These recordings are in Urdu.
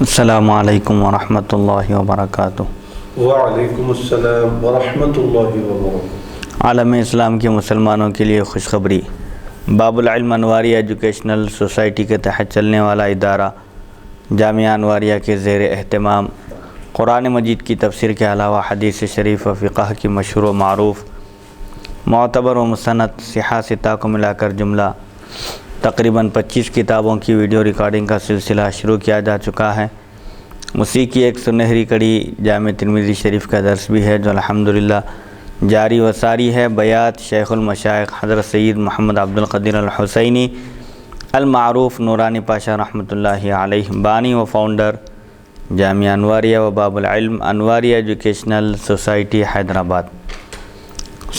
السلام علیکم ورحمۃ اللہ وبرکاتہ۔ وعلیکم السلام ورحمۃ اللہ وبرکاتہ۔ عالم اسلام کے مسلمانوں کے لیے خوشخبری۔ باب العلم انواریہ ایجوکیشنل سوسائٹی کے تحت چلنے والا ادارہ جامعہ انواریہ کے زیر اہتمام قرآن مجید کی تفسیر کے علاوہ حدیث شریف و فقہ کی مشہور و معروف معتبر و مستند صحاح ستہ کو ملا کر جملہ تقریباً 25 کتابوں کی ویڈیو ریکارڈنگ کا سلسلہ شروع کیا جا چکا ہے۔ اسی کی ایک سنہری کڑی جامع ترمذی شریف کا درس بھی ہے جو الحمدللہ جاری و ساری ہے۔ بیات شیخ المشائخ حضرت سید محمد عبد القدیر الحسینی المعروف نورانی پاشا رحمۃ اللہ علیہ، بانی و فاؤنڈر جامعہ انواریہ و باب العلم انواریہ ایجوکیشنل سوسائٹی حیدرآباد۔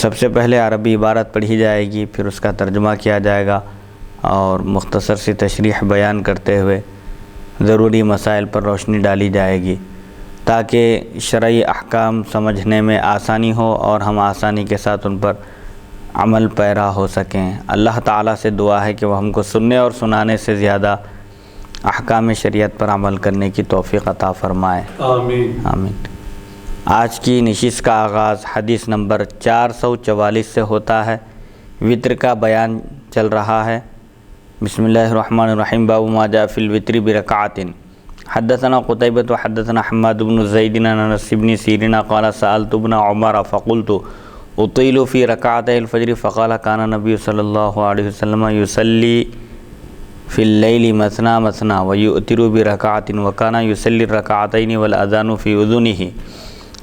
سب سے پہلے عربی عبارت پڑھی جائے گی، پھر اس کا ترجمہ کیا جائے گا اور مختصر سی تشریح بیان کرتے ہوئے ضروری مسائل پر روشنی ڈالی جائے گی تاکہ شرعی احکام سمجھنے میں آسانی ہو اور ہم آسانی کے ساتھ ان پر عمل پیرا ہو سکیں۔ اللہ تعالیٰ سے دعا ہے کہ وہ ہم کو سننے اور سنانے سے زیادہ احکام شریعت پر عمل کرنے کی توفیق عطا فرمائے، آمین آمین۔ آج کی نشست کا آغاز حدیث نمبر 444 سے ہوتا ہے۔ وطر کا بیان چل رہا ہے۔ بسم اللہ الرحمن الرحیم۔ باب ما جاء فی الوتر برکعۃ۔ حدثنا قتیبۃ حدثنا حماد بن زید عن انس بن سیرین قال سألت ابن عمر فقلت اطیل فی رکعتي الفجر فقال كان النبي صلی اللہ علیہ وسلم يصلي في الليل مثنى مثنى ويؤتر بركعة وكان يصلي الركعتين والأذان في أذنه۔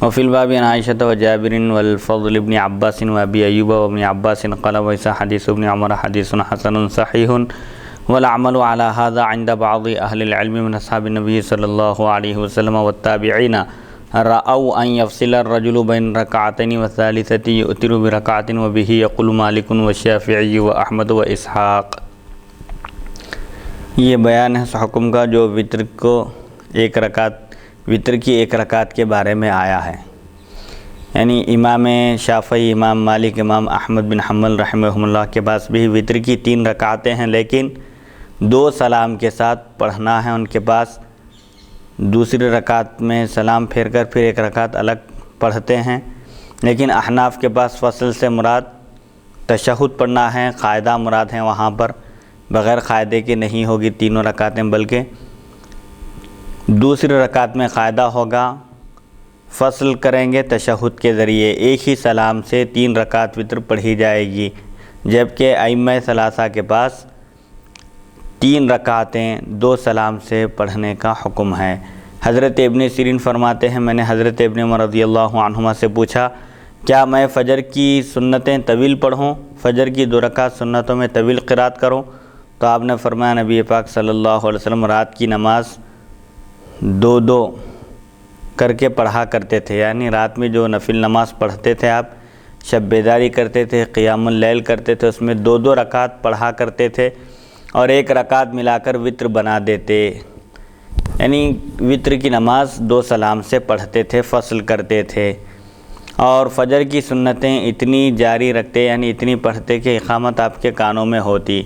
وفي الباب عن عائشة وجابر والفضل بن عباس وأبي أيوب وابن عباس قال ويسا حديث ابن عمر حديث حسن صحيح والعمل على هذا عند بعض أهل العلم من أصحاب النبي صلى الله عليه وسلم والتابعين رأوا أن يفصل الرجل بين ركعتين والثالثة يؤتر بركعة وبه يقول مالك والشافعي وأحمد وإسحاق۔ یہ بیان ہے اس حکم کا جو وطر کی ایک رکعت کے بارے میں آیا ہے، یعنی امام شافعی، امام مالک، امام احمد بن حنبل رحمہ اللہ کے پاس بھی وطر کی 3 رکعتیں ہیں، لیکن 2 سلام کے ساتھ پڑھنا ہے ان کے پاس۔ دوسری رکعت میں سلام پھیر کر پھر ایک رکعت الگ پڑھتے ہیں، لیکن احناف کے پاس فصل سے مراد تشہد پڑھنا ہے، قاعدہ مراد ہیں، وہاں پر بغیر قاعدے کے نہیں ہوگی تینوں رکعتیں، بلکہ دوسری رکعت میں قاعدہ ہوگا، فصل کریں گے تشہد کے ذریعے، ایک ہی سلام سے 3 رکعت وطر پڑھی جائے گی، جبکہ ائمہ ثلاثہ کے پاس 3 رکعتیں 2 سلام سے پڑھنے کا حکم ہے۔ حضرت ابن سیرین فرماتے ہیں میں نے حضرت ابن عمر رضی اللہ عنہما سے پوچھا کیا میں فجر کی سنتیں طویل پڑھوں، فجر کی 2 رکعت سنتوں میں طویل قرات کروں؟ تو آپ نے فرمایا نبی پاک صلی اللہ علیہ وسلم رات کی نماز 2 کر کے پڑھا کرتے تھے، یعنی رات میں جو نفل نماز پڑھتے تھے آپ، شب بیداری کرتے تھے، قیام اللیل کرتے تھے، اس میں 2 رکعت پڑھا کرتے تھے اور 1 رکعت ملا کر وطر بنا دیتے، یعنی وطر کی نماز 2 سلام سے پڑھتے تھے، فصل کرتے تھے۔ اور فجر کی سنتیں اتنی جاری رکھتے، یعنی اتنی پڑھتے کہ اقامت آپ کے کانوں میں ہوتی،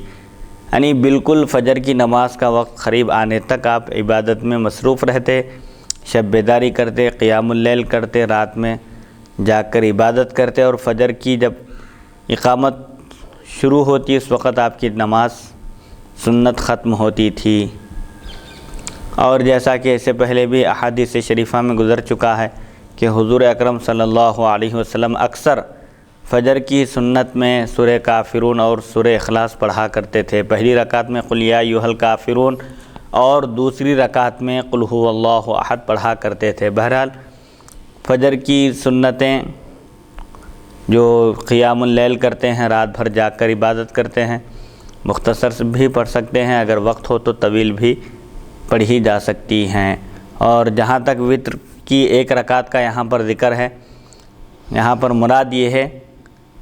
یعنی بالکل فجر کی نماز کا وقت قریب آنے تک آپ عبادت میں مصروف رہتے، شب بیداری کرتے، قیام اللیل کرتے، رات میں جاگ کر عبادت کرتے، اور فجر کی جب اقامت شروع ہوتی اس وقت آپ کی نماز سنت ختم ہوتی تھی۔ اور جیسا کہ اس سے پہلے بھی احادیث شریفہ میں گزر چکا ہے کہ حضور اکرم صلی اللہ علیہ وسلم اکثر فجر کی سنت میں سورہ کافرون اور سورہ اخلاص پڑھا کرتے تھے۔ پہلی رکعت میں قل یا ایھا الکافرون اور دوسری رکعت میں قل ھو اللہ احد پڑھا کرتے تھے۔ بہرحال فجر کی سنتیں جو قیام اللیل کرتے ہیں، رات بھر جاگ کر عبادت کرتے ہیں، مختصر سے بھی پڑھ سکتے ہیں، اگر وقت ہو تو طویل بھی پڑھی جا سکتی ہیں۔ اور جہاں تک وطر کی 1 رکعت کا یہاں پر ذکر ہے، یہاں پر مراد یہ ہے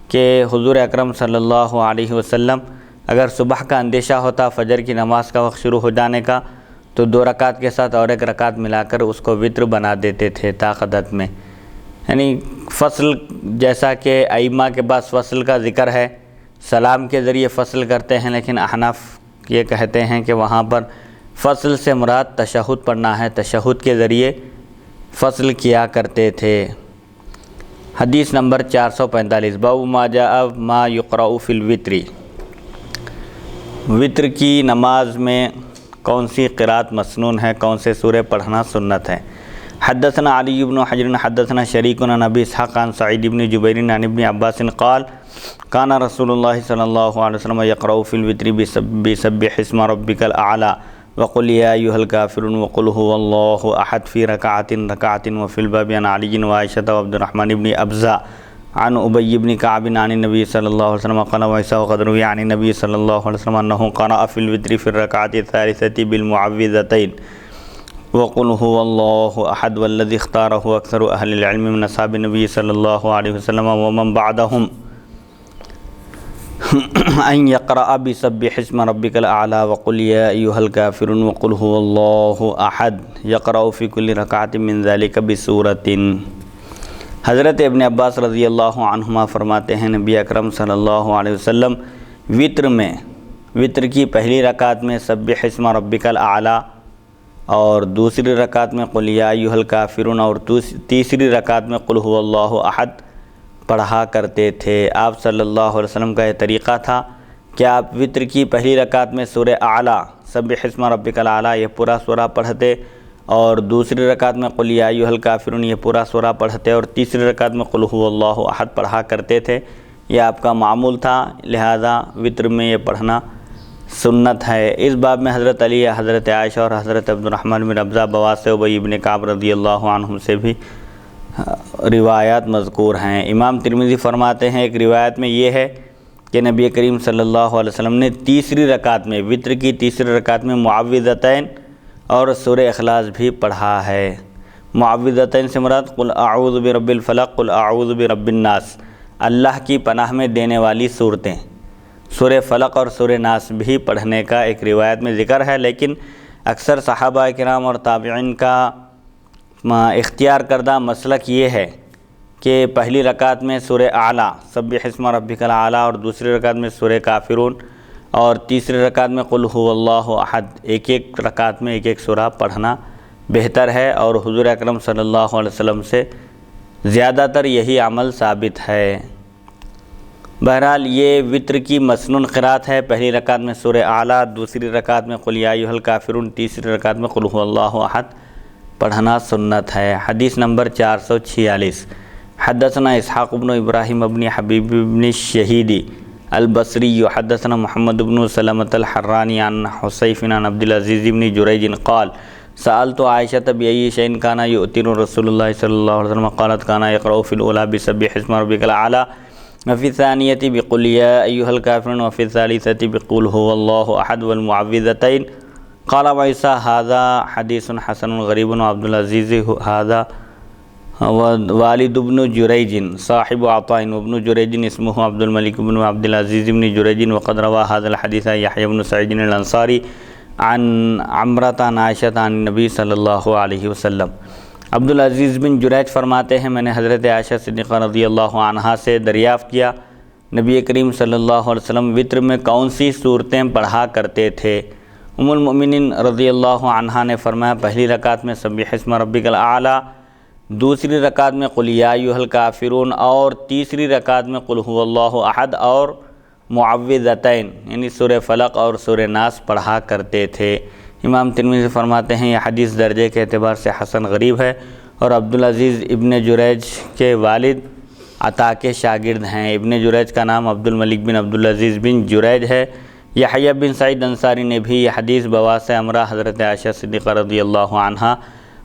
کہ حضور اکرم صلی اللہ علیہ وسلم اگر صبح کا اندیشہ ہوتا فجر کی نماز کا وقت شروع ہو جانے کا تو 2 رکعت کے ساتھ اور 1 رکعت ملا کر اس کو وطر بنا دیتے تھے طاقت میں، یعنی فصل جیسا کہ ائمہ کے پاس فصل کا ذکر ہے، سلام کے ذریعے فصل کرتے ہیں، لیکن احناف یہ کہتے ہیں کہ وہاں پر فصل سے مراد تشہد پڑھنا ہے، تشہد کے ذریعے فصل کیا کرتے تھے۔ حدیث نمبر 445، باب ما جاء ما یقرأ فی الوتر، وتر کی نماز میں کون سی قرات مسنون ہے، کون سے سورے پڑھنا سنت ہے۔ حدثنا علی بن حجر حدثنا شریک عن ابی اسحاق عن سعید بن جبیر عن ابن عباس قال کان رسول اللہ صلی اللہ علیہ وسلم یقرأ فی الوتر بسبح اسم ربک الاعلی وقل یا ایھا الکافرون وقل هو اللہ احد فی رکعۃ وفی الباب عن علی وعائشہ وعبد الرحمن بن ابزہ عن ابی بن کعب عن النبی صلی اللہ علیہ وسلم قال وعیسیٰ وقد روی عن النبی صلی اللہ علیہ وسلم انہ قرأ فی الوتر فی الرکعۃ الثالثۃ بالمعوذتین وقل هو اللہ احد والذی اختارہ اکثر اہل العلم من اصحاب النبی صلی اللہ علیہ وسلم ومن بعدہم ان یقرأ بسبح اسم ربک الاعلی وقل یا ایھا الکافرون وقل هو اللہ احد یقرأ فی کل رکعۃ من ذلک بسورۃ۔ حضرت ابن عباس رضی اللہ عنہما فرماتے ہیں نبی اکرم صلی اللہ علیہ وسلم وطر کی پہلی رکعت میں سبح اسم ربک الاعلی اور دوسری رکعت میں قل یا ایھا الکافرون اور تیسری رکعت میں قل هو اللہ احد پڑھا کرتے تھے۔ آپ صلی اللہ علیہ وسلم کا یہ طریقہ تھا کہ آپ وطر کی پہلی رکعت میں سورہ اعلیٰ سبح اسم ربک الاعلی یہ پورا سورہ پڑھتے اور دوسری رکعت میں قل یا ایھا الکافرون یہ پورا سورہ پڑھتے اور تیسری رکعت میں قل هو اللہ احد پڑھا کرتے تھے۔ یہ آپ کا معمول تھا، لہذا وطر میں یہ پڑھنا سنت ہے۔ اس باب میں حضرت علی، حضرت عائشہ اور حضرت عبد الرحمن بن ابزہ بواسطہ ابی بن کعب رضی اللہ عنہم سے بھی روایات مذکور ہیں۔ امام ترمذی فرماتے ہیں ایک روایت میں یہ ہے کہ نبی کریم صلی اللہ علیہ وسلم نے تیسری رکعت میں وطر کی تیسری رکعت میں معوذتین اور سورہ اخلاص بھی پڑھا ہے۔ معوذتین سے مراد قل اعوذ برب الفلق قل اعوذ برب الناس، اللہ کی پناہ میں دینے والی صورتیں، سورہ فلق اور سورہ ناس بھی پڑھنے کا ایک روایت میں ذکر ہے، لیکن اکثر صحابہ کرام اور تابعین کا اختیار کردہ مسلک یہ ہے کہ پہلی رکعت میں سورہ اعلیٰ سبح اسم ربک الاعلی اور دوسری رکعت میں سورہ کافرون اور تیسری رکعت میں قل هو اللہ احد ایک ایک رکعت میں ایک ایک سورہ پڑھنا بہتر ہے، اور حضور اکرم صلی اللہ علیہ وسلم سے زیادہ تر یہی عمل ثابت ہے۔ بہرحال یہ وطر کی مسنون قرات ہے، پہلی رکعت میں سورہ اعلیٰ، دوسری رکعت میں قل یا ایھا الکافرون، تیسری رکعت میں قل هو اللہ احد پڑھنا سنت ہے۔ حدیث نمبر 446، حدثنا اسحاق بن ابراہیم بن حبیب بن الشہیدی البصری حدثنا محمد بن سلمۃ الحرانی عن حصیف عن عبد العزیز بن جریج قال سألت عائشة بأي شيء كان يؤتر رسول الله صلى الله عليه وسلم قالت كان يقرأ في الأولى بسبح اسم ربك الأعلى وفي الثانية بقل يا أيها الكافرون وفي الثالثة بقل هو الله أحد والمعوذتين قال وعيسى هذا حديث حسن غريب وعبد العزيز هذا والد بن جريج صاحب عطاء وابن جريج اسمه عبد الملك بن عبد العزيز بن جريج وقد روى هذا الحديث يحيى بن سعيد الأنصاري عن عمرة عن عائشة عن النبي صلی اللہ علیہ وسلم۔ عبد العزیز بن جریج فرماتے ہیں میں نے حضرت عائشہ صدیقہ رضی اللہ عنہا سے دریافت کیا نبی کریم صلی اللہ علیہ وسلم وطر میں کون سی صورتیں پڑھا کرتے تھے۔ ام المؤمنین رضی اللہ عنہا نے فرمایا پہلی رکعت میں سبح اسم ربک الاعلی، دوسری رکعت میں قل یا ایھا الکافرون اور تیسری رکعت میں قل هو اللہ احد اور معوذتین یعنی سورہ فلق اور سورہ ناس پڑھا کرتے تھے۔ امام ترمذی فرماتے ہیں یہ حدیث درجے کے اعتبار سے حسن غریب ہے، اور عبدالعزیز ابن جریج کے والد عطا کے شاگرد ہیں۔ ابن جریج کا نام عبد الملک بن عبدالعزیز بن جریج ہے۔ یحییٰ بن سعید انصاری نے بھی یہ حدیث بواسطہ عمرہ حضرت عائشہ صدیقہ رضی اللہ عنہا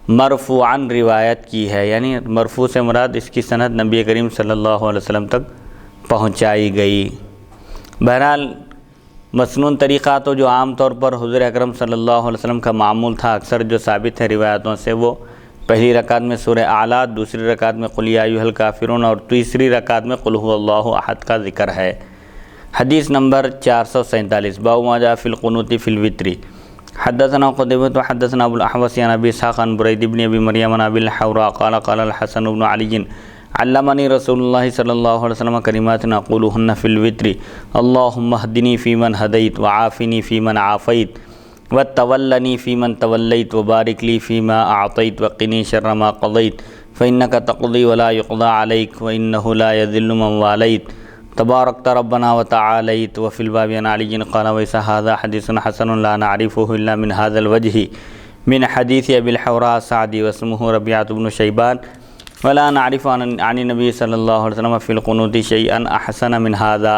مرفوعاً روایت کی ہے، یعنی مرفوع سے مراد اس کی سند نبی کریم صلی اللہ علیہ وسلم تک پہنچائی گئی۔ بہرحال مسنون طریقہ تو جو عام طور پر حضور اکرم صلی اللہ علیہ وسلم کا معمول تھا، اکثر جو ثابت ہے روایتوں سے، وہ پہلی رکعت میں سورہ اعلیٰ، دوسری رکعت میں قل یا ایھا الکافرون اور تیسری رکعت میں قل هو اللہ احد کا ذکر ہے۔ حدیث نمبر 447، باب ما جاء فی القنوت فی الوتر۔ حدثنا قتيبة حدثنا ابو الاحوص عن ابي اسحاق عن بريد بن ابي مريم عن ابي الحوراء قال قال الحسن بن علي علمني رسول الله صلى الله عليه وسلم كلمات اقولهن في الوتر اللهم اهدني فيمن هديت وعافني فيمن عافيت وتولنی فیمن تولیت وبارک لی فیما اعطیت وقنی شر ما قضیت فإنک تقضی ولا یقضى علیک وإنہ لا یذل من والیت تبارکت ربنا وتعالیت وفی الباب عن علی قال ویس ھذا حدیث حسن لا نعرفه الا من هذا الوجہ من حدیث ابی الحوراء السعدی واسمہ ربیعۃ بن شیبان ولا نعرف عن النبی صلی اللہ علیہ وسلم فی القنوت شیئا احسن من ھذا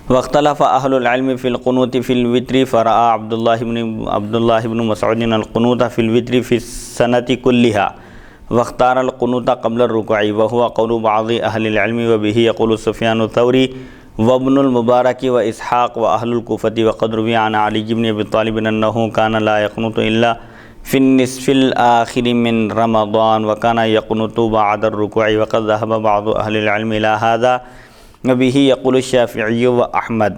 واختلف اہل العلم فی القنوت فی الوتر فرأى عبد اللہ بن مسعود القنوت فی الوتر فی السنة كلها واختار القنوت قبل الركوع وهو قول بعض اہل العلم وبه يقول سفیان الثوری وابن المبارک واسحاق واہل الكوفة وقد روی عن علی بن ابی طالب انه كان لا يقنط الا في النصف الآخر من رمضان وكان يقنط بعد الركوع وقد ذهب بعض اہل العلم الى هذا وبه يقول الشافعی واحمد۔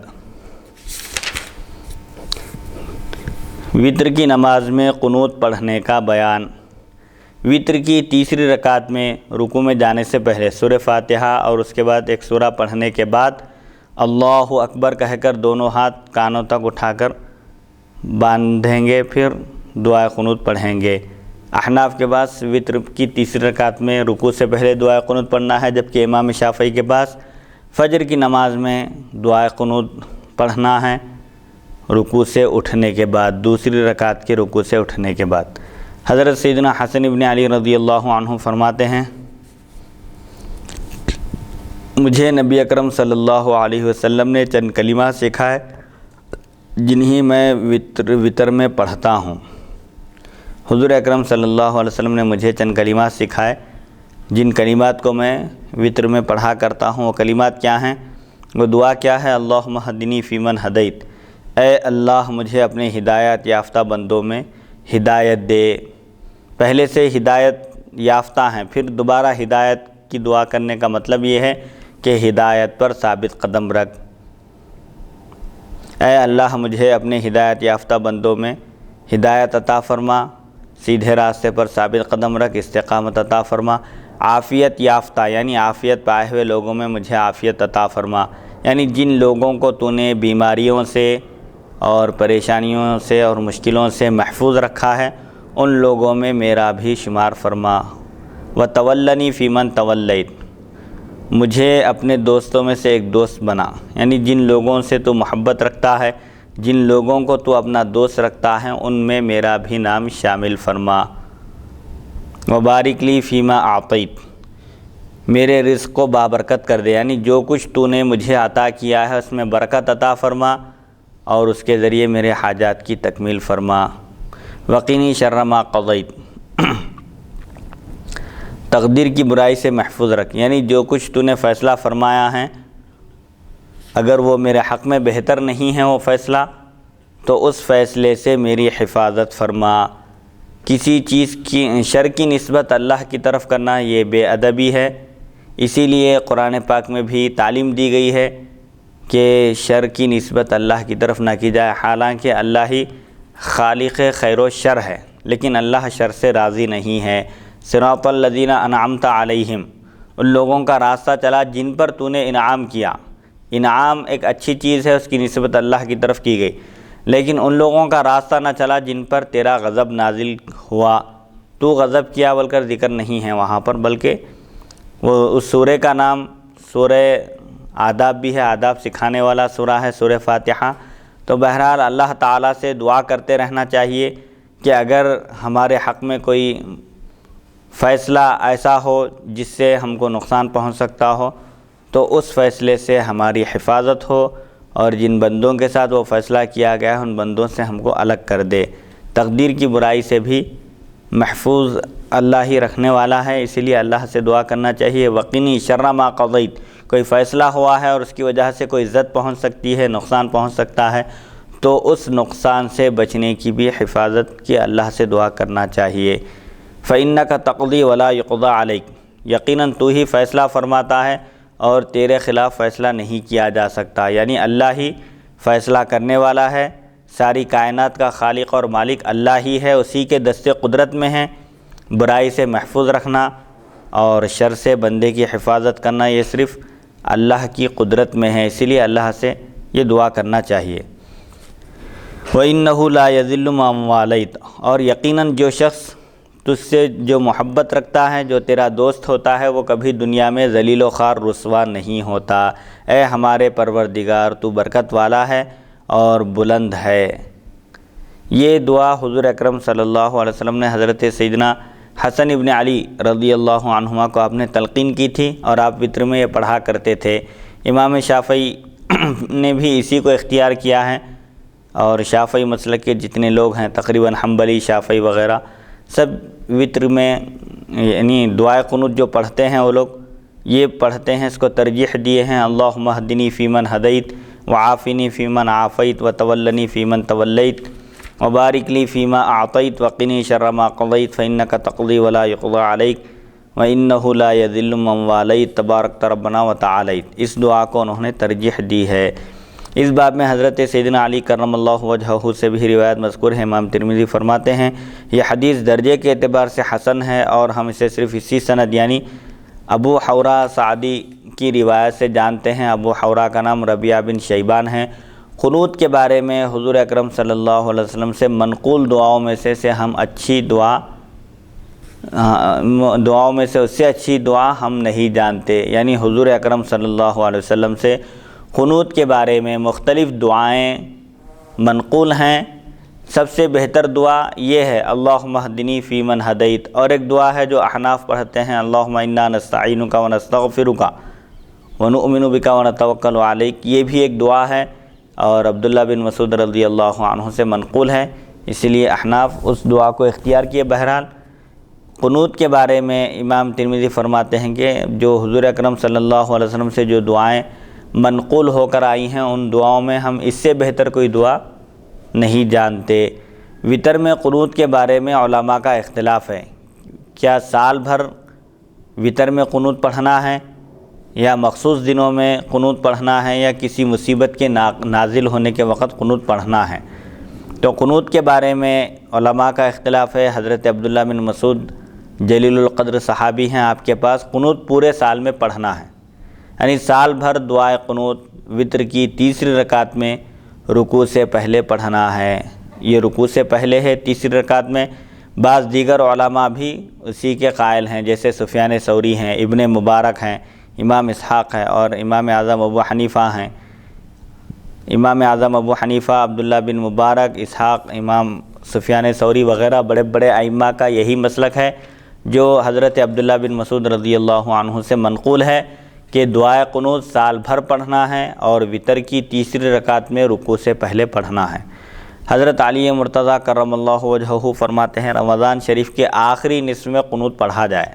وتر کی نماز میں قنوت پڑھنے کا بیان۔ وتر کی تیسری رکعت میں رکوع میں جانے سے پہلے سورہ فاتحہ اور اس کے بعد ایک سورہ پڑھنے کے بعد اللہ اکبر کہہ کر دونوں ہاتھ کانوں تک اٹھا کر باندھیں گے، پھر دعائے قنوت پڑھیں گے۔ احناف کے پاس وتر کی تیسری رکعت میں رکوع سے پہلے دعائے قنوت پڑھنا ہے، جبکہ امام شافعی کے پاس فجر کی نماز میں دعائے قنوت پڑھنا ہے رکوع سے اٹھنے کے بعد، دوسری رکعت کے رکوع سے اٹھنے کے بعد۔ حضرت سیدنا حسن ابن علی رضی اللہ عنہ فرماتے ہیں مجھے نبی اکرم صلی اللہ علیہ وسلم نے چند کلمات سکھائے جنہیں میں وتر میں پڑھتا ہوں۔ حضور اکرم صلی اللہ علیہ وسلم نے مجھے چند کلمات سکھائے جن کلمات کو میں وتر میں پڑھا کرتا ہوں۔ وہ کلمات کیا ہیں؟ وہ دعا کیا ہے؟ اللہم اہدنی فیمن ہدیت، اے اللہ مجھے اپنے ہدایت یافتہ بندوں میں ہدایت دے۔ پہلے سے ہدایت یافتہ ہیں، پھر دوبارہ ہدایت کی دعا کرنے کا مطلب یہ ہے کہ ہدایت پر ثابت قدم رکھ۔ اے اللہ مجھے اپنے ہدایت یافتہ بندوں میں ہدایت عطا فرما، سیدھے راستے پر ثابت قدم رکھ، استقامت عطا فرما۔ عافیت یافتہ یعنی عافیت پائے ہوئے لوگوں میں مجھے عافیت عطا فرما، یعنی جن لوگوں کو تو نے بیماریوں سے اور پریشانیوں سے اور مشکلوں سے محفوظ رکھا ہے ان لوگوں میں میرا بھی شمار فرما۔ وتولنی فیمن تولیت، مجھے اپنے دوستوں میں سے ایک دوست بنا، یعنی جن لوگوں سے تو محبت رکھتا ہے، جن لوگوں کو تو اپنا دوست رکھتا ہے ان میں میرا بھی نام شامل فرما۔ وبارک لی فیما اعطیت، میرے رزق کو بابرکت کر دے، یعنی جو کچھ تو نے مجھے عطا کیا ہے اس میں برکت عطا فرما اور اس کے ذریعے میرے حاجات کی تکمیل فرما۔ وقینی شر ما قضیت، تقدیر کی برائی سے محفوظ رکھ، یعنی جو کچھ تو نے فیصلہ فرمایا ہے اگر وہ میرے حق میں بہتر نہیں ہے وہ فیصلہ تو اس فیصلے سے میری حفاظت فرما۔ کسی چیز کی شر کی نسبت اللہ کی طرف کرنا یہ بے ادبی ہے، اسی لیے قرآن پاک میں بھی تعلیم دی گئی ہے کہ شر کی نسبت اللہ کی طرف نہ کی جائے، حالانکہ اللہ ہی خالق خیر و شر ہے، لیکن اللہ شر سے راضی نہیں ہے۔ صراط الذین انعمت علیہم، ان لوگوں کا راستہ چلا جن پر تو نے انعام کیا۔ انعام ایک اچھی چیز ہے، اس کی نسبت اللہ کی طرف کی گئی، لیکن ان لوگوں کا راستہ نہ چلا جن پر تیرا غضب نازل ہوا۔ تو غضب کیا بول کر ذکر نہیں ہے وہاں پر، بلکہ وہ اس سورہ کا نام سورہ آداب بھی ہے، آداب سکھانے والا سورہ ہے سورہ فاتحہ۔ تو بہرحال اللہ تعالیٰ سے دعا کرتے رہنا چاہیے کہ اگر ہمارے حق میں کوئی فیصلہ ایسا ہو جس سے ہم کو نقصان پہنچ سکتا ہو تو اس فیصلے سے ہماری حفاظت ہو، اور جن بندوں کے ساتھ وہ فیصلہ کیا گیا ہے ان بندوں سے ہم کو الگ کر دے۔ تقدیر کی برائی سے بھی محفوظ اللہ ہی رکھنے والا ہے، اسی لیے اللہ سے دعا کرنا چاہیے۔ وقینی شر ما قضیت، کوئی فیصلہ ہوا ہے اور اس کی وجہ سے کوئی عزت پہنچ سکتی ہے، نقصان پہنچ سکتا ہے، تو اس نقصان سے بچنے کی بھی حفاظت کی اللہ سے دعا کرنا چاہیے۔ فَإِنَّكَ تَقْضِي وَلَا يُقْضَى عَلَيْكَ، یقیناً تو ہی فیصلہ فرماتا ہے اور تیرے خلاف فیصلہ نہیں کیا جا سکتا، یعنی اللہ ہی فیصلہ کرنے والا ہے، ساری کائنات کا خالق اور مالک اللہ ہی ہے، اسی کے دست قدرت میں ہے برائی سے محفوظ رکھنا اور شر سے بندے کی حفاظت کرنا، یہ صرف اللہ کی قدرت میں ہے، اسی لیے اللہ سے یہ دعا کرنا چاہیے۔ وَإِنَّهُ لَا يَذِلُّ مَن وَالَيْتَ، اور یقیناً جو شخص تجھ سے جو محبت رکھتا ہے، جو تیرا دوست ہوتا ہے، وہ کبھی دنیا میں ذلیل و خوار رسوا نہیں ہوتا۔ اے ہمارے پروردگار، تو برکت والا ہے اور بلند ہے۔ یہ دعا حضور اکرم صلی اللہ علیہ وسلم نے حضرت سیدنا حسن ابن علی رضی اللہ عنہما کو آپ نے تلقین کی تھی، اور آپ وطر میں یہ پڑھا کرتے تھے۔ امام شافعی نے بھی اسی کو اختیار کیا ہے، اور شافعی مسلک کے جتنے لوگ ہیں تقریباً حنبلی، شافعی وغیرہ سب وطر میں یعنی دعائے قنوت جو پڑھتے ہیں وہ لوگ یہ پڑھتے ہیں، اس کو ترجیح دیے ہیں: اللہم اہدنی فیمن ہدیت وعافنی فیمن عافیت وتولنی فیمن تولیت وبارک لی فیما اعطیت وقنی شر ما قضیت فانک تقضی ولا یقضی علیک وانہ لا یذل من والیت تبارکت ربنا وتعالیت۔ اس دعا کو انہوں نے ترجیح دی ہے۔ اس باب میں حضرت سیدنا علی کرم اللہ وجہہ سے بھی روایت مذکور ہے۔ امام ترمذی فرماتے ہیں یہ حدیث درجے کے اعتبار سے حسن ہے، اور ہم اسے صرف اسی سند یعنی ابو حورہ سعدی کی روایت سے جانتے ہیں۔ ابو حورہ کا نام ربیعہ بن شیبان ہے۔ قنوت کے بارے میں حضور اکرم صلی اللہ علیہ وسلم سے منقول دعاؤں میں سے ہم اچھی دعاؤں میں سے اس سے اچھی دعا ہم نہیں جانتے، یعنی حضور اکرم صلی اللہ علیہ وسلم سے قنوت کے بارے میں مختلف دعائیں منقول ہیں۔ سب سے بہتر دعا یہ ہے اللہم اہدنی فیمن ہدیت، اور ایک دعا ہے جو احناف پڑھتے ہیں: اللہم انا نستعینک ونستغفرک ونؤمن بک ونتوکل علیک۔ یہ بھی ایک دعا ہے، اور عبداللہ بن مسعود رضی اللہ عنہ سے منقول ہے، اسی لیے احناف اس دعا کو اختیار کیے۔ بہرحال قنوت کے بارے میں امام ترمذی فرماتے ہیں کہ جو حضور اکرم صلی اللہ علیہ وسلم سے جو دعائیں منقول ہو کر آئی ہیں، ان دعاؤں میں ہم اس سے بہتر کوئی دعا نہیں جانتے۔ وطر میں قنوت کے بارے میں علماء کا اختلاف ہے، کیا سال بھر وطر میں قنوت پڑھنا ہے، یا مخصوص دنوں میں قنوت پڑھنا ہے، یا کسی مصیبت کے نازل ہونے کے وقت قنوت پڑھنا ہے؟ تو قنوت کے بارے میں علماء کا اختلاف ہے۔ حضرت عبداللہ بن مسعود جلیل القدر صحابی ہیں، آپ کے پاس قنوت پورے سال میں پڑھنا ہے، یعنی سال بھر دعائے قنوت وطر کی تیسری رکعت میں رکوع سے پہلے پڑھنا ہے۔ یہ رکوع سے پہلے ہے تیسری رکعت میں۔ بعض دیگر علماء بھی اسی کے قائل ہیں، جیسے سفیان ثوری ہیں، ابن مبارک ہیں، امام اسحاق ہے، اور امام اعظم ابو حنیفہ ہیں۔ امام اعظم ابو حنیفہ، عبداللہ بن مبارک، اسحاق، امام سفیان ثوری وغیرہ بڑے بڑے ائمہ کا یہی مسلک ہے، جو حضرت عبداللہ بن مسعود رضی اللہ عنہ سے منقول ہے کہ دعائے قنوت سال بھر پڑھنا ہے، اور وطر کی تیسری رکعت میں رکوع سے پہلے پڑھنا ہے۔ حضرت علی مرتضیٰ کرم اللہ وجہہ فرماتے ہیں رمضان شریف کے آخری نصف میں قنوت پڑھا جائے،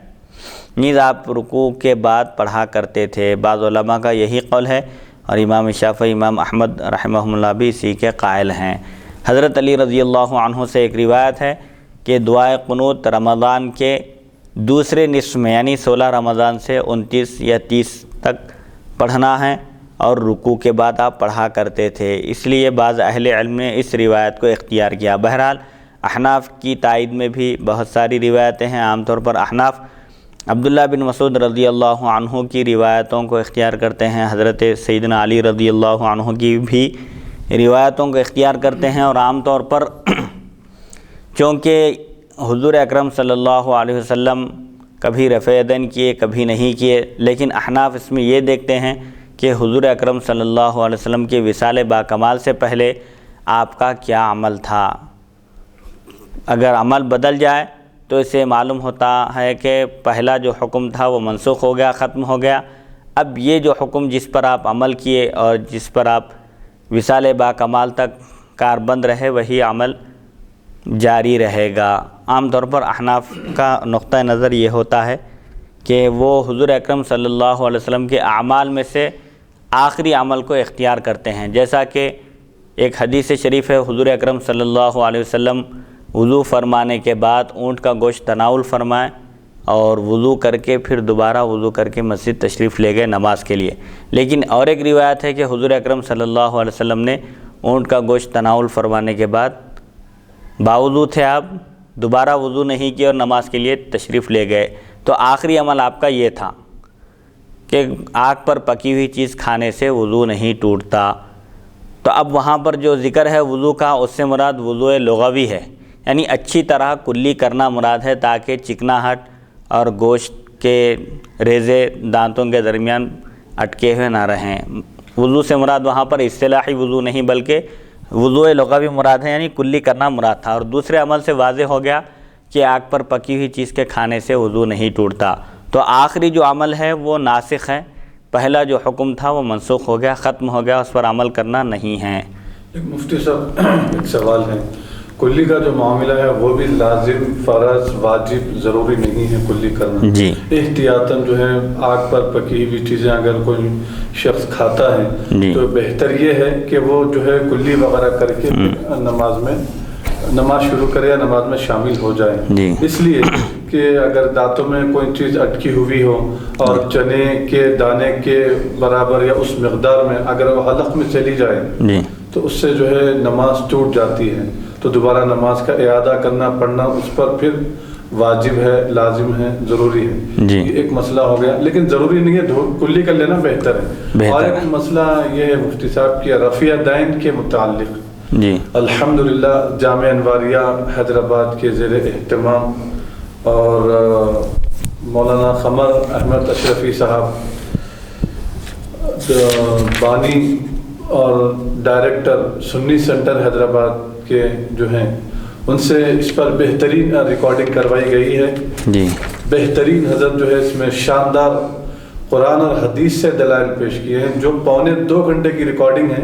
نیز آپ رکوع کے بعد پڑھا کرتے تھے۔ بعض علماء کا یہی قول ہے، اور امام شافعی، امام احمد رحمہ اللہ بھی اسی کے قائل ہیں۔ حضرت علی رضی اللہ عنہ سے ایک روایت ہے کہ دعائے قنوت رمضان کے دوسرے نصف میں یعنی 16 رمضان سے 29 یا 30 تک پڑھنا ہے، اور رکوع کے بعد آپ پڑھا کرتے تھے۔ اس لیے بعض اہل علم نے اس روایت کو اختیار کیا۔ بہرحال احناف کی تائید میں بھی بہت ساری روایتیں ہیں۔ عام طور پر احناف عبداللہ بن مسعود رضی اللہ عنہ کی روایتوں کو اختیار کرتے ہیں، حضرت سیدنا علی رضی اللہ عنہ کی بھی روایتوں کو اختیار کرتے ہیں، اور عام طور پر چونکہ حضور اکرم صلی اللہ علیہ وسلم کبھی رفع یدین کیے، کبھی نہیں کیے، لیکن احناف اس میں یہ دیکھتے ہیں کہ حضور اکرم صلی اللہ علیہ وسلم کے وصال با کمال سے پہلے آپ کا کیا عمل تھا۔ اگر عمل بدل جائے تو اسے معلوم ہوتا ہے کہ پہلا جو حکم تھا وہ منسوخ ہو گیا، ختم ہو گیا۔ اب یہ جو حکم جس پر آپ عمل کیے اور جس پر آپ وصال با کمال تک کاربند رہے، وہی عمل جاری رہے گا۔ عام طور پر احناف کا نقطہ نظر یہ ہوتا ہے کہ وہ حضور اکرم صلی اللہ علیہ وسلم کے اعمال میں سے آخری عمل کو اختیار کرتے ہیں، جیسا کہ ایک حدیث شریف ہے، حضور اکرم صلی اللہ علیہ وسلم وضو فرمانے کے بعد اونٹ کا گوشت تناول فرمائے، اور وضو کر کے پھر دوبارہ وضو کر کے مسجد تشریف لے گئے نماز کے لیے۔ لیکن اور ایک روایت ہے کہ حضور اکرم صلی اللہ علیہ وسلم نے اونٹ کا گوشت تناول فرمانے کے بعد باوضو تھے آپ، دوبارہ وضو نہیں کیا اور نماز کے لیے تشریف لے گئے۔ تو آخری عمل آپ کا یہ تھا کہ آگ پر پکی ہوئی چیز کھانے سے وضو نہیں ٹوٹتا۔ تو اب وہاں پر جو ذکر ہے وضو کا، اس سے مراد وضو لغوی ہے، یعنی اچھی طرح کلی کرنا مراد ہے، تاکہ چکناہٹ اور گوشت کے ریزے دانتوں کے درمیان اٹکے ہوئے نہ رہیں۔ وضو سے مراد وہاں پر اصطلاحی وضو نہیں بلکہ وضو لغوی مراد ہے، یعنی کلی کرنا مراد تھا۔ اور دوسرے عمل سے واضح ہو گیا کہ آگ پر پکی ہوئی چیز کے کھانے سے وضو نہیں ٹوٹتا۔ تو آخری جو عمل ہے وہ ناسخ ہے، پہلا جو حکم تھا وہ منسوخ ہو گیا، ختم ہو گیا، اس پر عمل کرنا نہیں ہے۔ ایک مفتی صاحب ایک سوال ہے، کلی کا جو معاملہ ہے وہ بھی لازم، فرض، واجب، ضروری نہیں ہے کلی کرنا؟ جی، احتیاطاً جو ہے آگ پر پکی ہوئی چیزیں اگر کوئی شخص کھاتا ہے تو بہتر یہ ہے کہ وہ جو ہے کلی وغیرہ کر کے نماز شروع کرے یا نماز میں شامل ہو جائے، اس لیے کہ اگر دانتوں میں کوئی چیز اٹکی ہوئی ہو اور چنے کے دانے کے برابر یا اس مقدار میں اگر وہ حلق میں چلی جائے تو اس سے جو ہے نماز ٹوٹ جاتی ہے، تو دوبارہ نماز کا اعادہ کرنا پڑنا اس پر پھر واجب ہے، لازم ہے، ضروری ہے۔ یہ ایک مسئلہ ہو گیا، لیکن ضروری نہیں ہے، کلی کر لینا بہتر ہے۔ اور ایک مسئلہ یہ ہے مفتی صاحب کی رفع دین کے متعلق، الحمدللہ جامعہ انواریہ حیدرآباد کے زیر اہتمام اور مولانا قمر احمد اشرفی صاحب بانی اور ڈائریکٹر سنی سینٹر حیدرآباد کے جو ہیں، ان سے اس پر بہترین ریکارڈنگ کروائی گئی ہے۔ بہترین حضرت جو ہے اس میں شاندار قرآن اور حدیث سے دلائل پیش کیے ہیں، جو پونے 2 گھنٹے کی ریکارڈنگ ہے،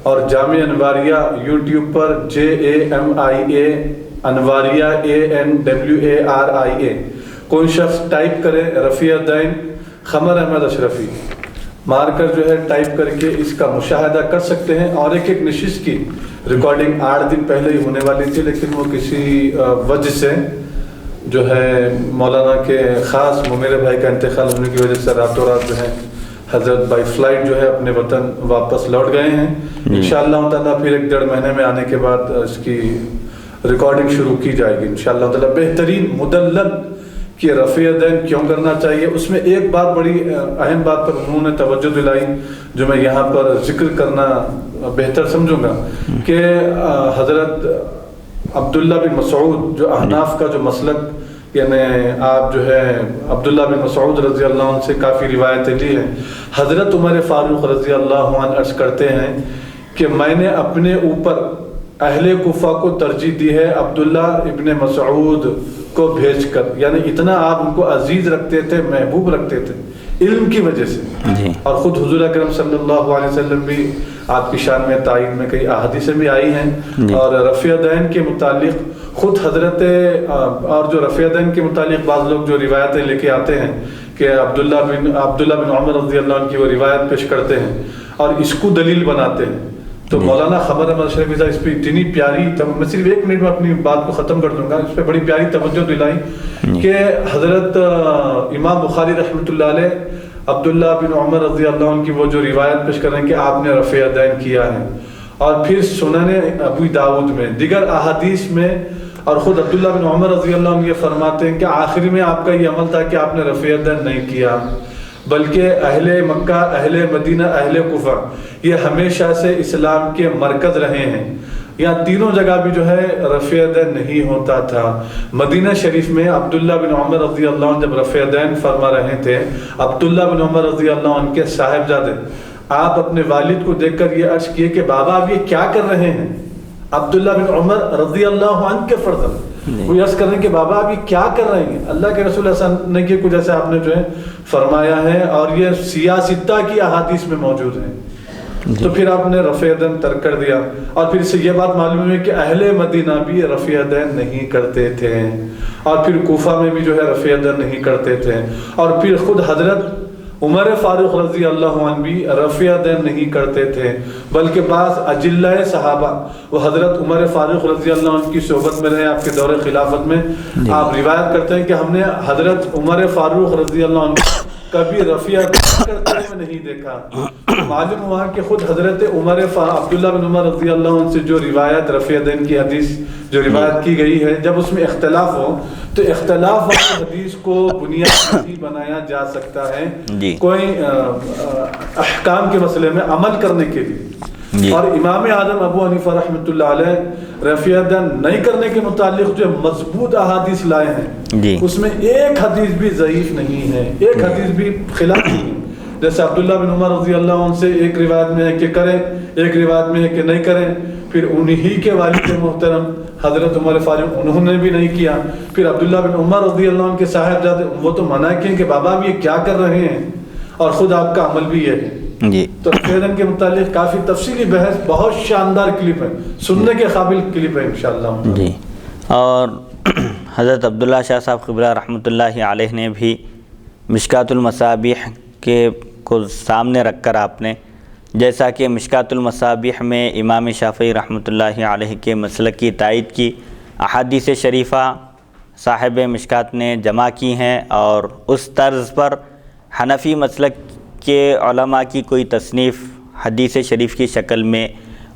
اور جامعہ انواریہ یوٹیوب پر JAMIA انواریہ ANWARIA کوئی شخص ٹائپ کرے رفیع دین قمر احمد اشرفی مار کر جو ہے ٹائپ کر کے اس کا مشاہدہ کر سکتے ہیں۔ اور ایک نشست کی ریکارڈنگ 8 دن پہلے ہی ہونے والی تھی، لیکن وہ کسی وجہ سے جو ہے مولانا کے خاص میرے بھائی کا انتقال ہونے کی وجہ سے راتوں رات جو ہے حضرت بائی فلائٹ جو ہے اپنے وطن واپس لوٹ گئے ہیں۔ انشاءاللہ تعالیٰ پھر 1-1.5 مہینے میں آنے کے بعد اس کی ریکارڈنگ شروع کی جائے گی انشاءاللہ تعالیٰ۔ بہترین مدلل کہ رفع دین کیوں کرنا چاہیے، اس میں ایک بات بڑی اہم بات پر انہوں نے توجہ دلائی جو میں یہاں پر ذکر کرنا بہتر سمجھوں گا، کہ حضرت عبداللہ بن مسعود جو احناف کا جو مسلک، یعنی آپ جو ہے عبداللہ بن مسعود رضی اللہ عنہ سے کافی روایتیں لی ہیں۔ حضرت عمر فاروق رضی اللہ عنہ عرض کرتے ہیں کہ میں نے اپنے اوپر اہل کوفہ کو ترجیح دی ہے عبداللہ ابن مسعود کو بھیج کر، یعنی اتنا آپ ان کو عزیز رکھتے تھے، محبوب رکھتے تھے علم کی وجہ سے۔ اور خود حضور اکرم صلی اللہ علیہ وسلم بھی آپ کی شان میں تعین میں کئی احادیثیں بھی آئی ہیں، اور رفع دین کے متعلق خود حضرت اور جو رفع دین کے متعلق بعض لوگ جو روایتیں لے کے آتے ہیں کہ عبداللہ بن عمر رضی اللہ عنہ کی وہ روایت پیش کرتے ہیں اور اس کو دلیل بناتے ہیں، تو مولانا قمر احمد اشرفی صاحب اس پہ اتنی پیاری، میں صرف 1 منٹ میں اپنی بات کو ختم کر دوں گا، اس پہ بڑی پیاری توجہ دلائی کہ حضرت امام بخاری رحمۃ اللہ علیہ عبداللہ بن عمر رضی اللہ عنہ کی وہ جو روایت پیش کر رہے ہیں کہ آپ نے رفع دین کیا ہے، اور پھر سنن ابو داؤد میں دیگر احادیث میں، اور خود عبداللہ بن عمر رضی اللہ عنہ یہ فرماتے ہیں کہ آخر میں آپ کا یہ عمل تھا کہ آپ نے رفع دین نہیں کیا، بلکہ اہل مکہ، اہل مدینہ، اہل کوفہ یہ ہمیشہ سے اسلام کے مرکز رہے ہیں، یہاں تینوں جگہ بھی جو ہے رفع دین نہیں ہوتا تھا۔ مدینہ شریف میں عبداللہ بن عمر رضی اللہ عنہ جب رفع دین فرما رہے تھے، عبداللہ بن عمر رضی اللہ عنہ کے صاحبزادے آپ اپنے والد کو دیکھ کر یہ عرض کیے کہ بابا آپ یہ کیا کر رہے ہیں؟ عبداللہ بن عمر رضی اللہ عنہ کے فرزند وہ عرض کر رہے ہیں کہ بابا آپ یہ کیا کر رہے ہیں؟ اللہ کے رسول صلی اللہ علیہ وسلم نے کچھ جیسے آپ نے جو ہے فرمایا ہے، اور یہ سیاستہ کی احادیث میں موجود ہیں، تو پھر آپ نے رفع دین ترک کر دیا۔ اور پھر سے یہ بات معلوم ہے کہ اہل مدینہ بھی رفع دین نہیں کرتے تھے، اور پھر کوفہ میں بھی جو ہے رفع دین نہیں کرتے تھے، اور پھر خود حضرت عمر فاروق رضی اللہ عنہ بھی رفع دین نہیں کرتے تھے، بلکہ بعض اجلہ صحابہ وہ حضرت عمر فاروق رضی اللہ عنہ کی صحبت میں رہے، آپ کے دور خلافت میں، آپ روایت کرتے ہیں کہ ہم نے حضرت عمر فاروق رضی اللہ عنہ کبھی رفع دین کرتے ہوئے نہیں دیکھا۔ معلوم ہوا کہ خود حضرت عبداللہ بن عمر رضی اللہ عنہ سے جو روایت رفع دین کی حدیث جو روایت کی گئی ہے، جب اس میں اختلاف ہو تو اختلاف والی حدیث کو بنیاد نہیں بنایا جا سکتا ہے کوئی احکام کے مسئلے میں عمل کرنے کے لیے۔ اور امام اعظم ابو حنیفہ رحمۃ اللہ علیہ رفع یدین نہیں کرنے کے متعلق جو مضبوط احادیث لائے ہیں اس میں ایک حدیث بھی ضعیف نہیں ہے، ایک حدیث بھی خلاف نہیں ہے۔ جیسے عبداللہ بن عمر رضی اللہ عنہ سے ایک روایت میں ہے کہ کریں، ایک روایت میں ہے کہ نہیں کریں، پھر انہی کے والد محترم حضرت عمر فاروق انہوں نے بھی نہیں کیا، پھر عبداللہ بن عمر رضی اللہ عنہ کے صاحبزادے وہ تو منع کیے کہ بابا آپ یہ کیا کر رہے ہیں، اور خود آپ کا عمل بھی یہ ہے۔ جی تو فیضن کے متعلق کافی تفصیلی بحث، بہت شاندار کلپ ہے، سننے کے قابل کلپ ہے انشاءاللہ۔ جی، اور حضرت عبداللہ شاہ صاحب قبلہ رحمۃ اللہ علیہ نے بھی مشکات المصابیح کے کو سامنے رکھ کر آپ نے، جیسا کہ مشکات المصابیح میں امام شافعی رحمۃ اللہ علیہ کے مسلک کی تائید کی احادیث شریفہ صاحب مشکات نے جمع کی ہیں، اور اس طرز پر حنفی مسلک کے علماء کی کوئی تصنیف حدیث شریف کی شکل میں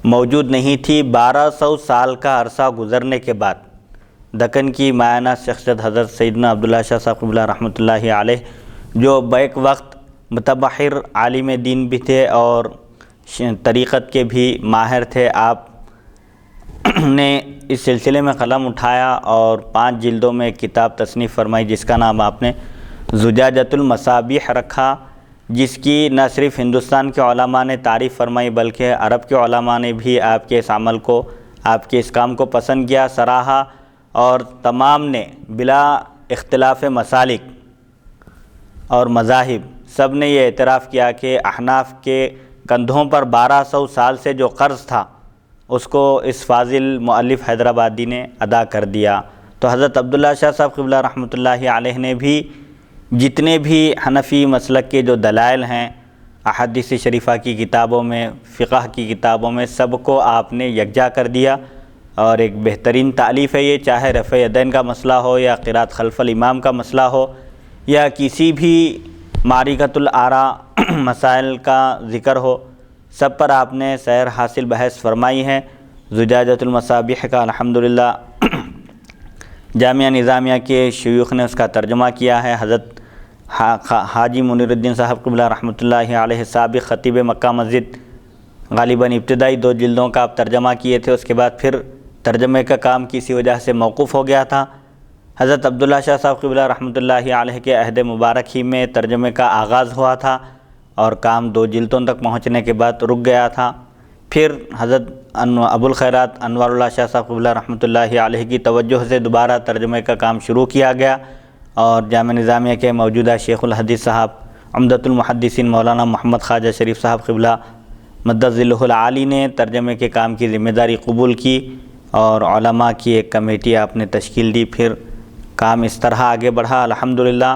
موجود نہیں تھی۔ 1200 سال کا عرصہ گزرنے کے بعد دکن کی مایانہ شخصیت حضرت سیدنا عبداللہ شاہ صاحب قبلہ رحمۃ اللہ علیہ، جو بیک وقت متبحر عالم دین بھی تھے اور طریقت کے بھی ماہر تھے، آپ نے اس سلسلے میں قلم اٹھایا اور 5 جلدوں میں ایک کتاب تصنیف فرمائی جس کا نام آپ نے زجاجۃ المصابیح رکھا، جس کی نہ صرف ہندوستان کے علماء نے تعریف فرمائی بلکہ عرب کے علماء نے بھی آپ کے اس عمل کو، آپ کے اس کام کو پسند کیا، سراہا، اور تمام نے بلا اختلاف مسالک اور مذاہب سب نے یہ اعتراف کیا کہ احناف کے کندھوں پر 1200 سال سے جو قرض تھا اس کو اس فاضل مؤلف حیدرآبادی نے ادا کر دیا۔ تو حضرت عبداللہ شاہ صاحب قبلہ رحمۃ اللہ علیہ نے بھی جتنے بھی حنفی مسلک کے جو دلائل ہیں احادیث شریفہ کی کتابوں میں، فقہ کی کتابوں میں، سب کو آپ نے یکجا کر دیا، اور ایک بہترین تالیف ہے یہ، چاہے رفع یدین کا مسئلہ ہو یا قرات خلف الامام کا مسئلہ ہو یا کسی بھی معرکۃ الآراء مسائل کا ذکر ہو، سب پر آپ نے سیر حاصل بحث فرمائی ہے۔ زجاجۃ المصابیح کا الحمدللہ جامعہ نظامیہ کے شیوخ نے اس کا ترجمہ کیا ہے۔ حضرت حاجی منیر الدین صاحب قبلہ رحمۃ اللہ علیہ سابق خطیب مکہ مسجد غالباً ابتدائی 2 جلدوں کا آپ ترجمہ کیے تھے، اس کے بعد پھر ترجمے کا کام کسی وجہ سے موقوف ہو گیا تھا۔ حضرت عبداللہ شاہ صاحب قبلہ رحمۃ اللہ علیہ کے عہد مبارک ہی میں ترجمے کا آغاز ہوا تھا اور کام 2 جلدوں تک پہنچنے کے بعد رک گیا تھا۔ پھر حضرت ابو الخیرات انوار اللہ شاہ صاحب قبلہ رحمۃ اللہ علیہ کی توجہ سے دوبارہ ترجمے کا کام شروع کیا گیا، اور جامعہ نظامیہ کے موجودہ شیخ الحدیث صاحب عمدۃ المحدثین مولانا محمد خواجہ شریف صاحب قبلہ مدد ظلہ العالی نے ترجمے کے کام کی ذمہ داری قبول کی، اور علماء کی ایک کمیٹی آپ نے تشکیل دی۔ پھر کام اس طرح آگے بڑھا، الحمدللہ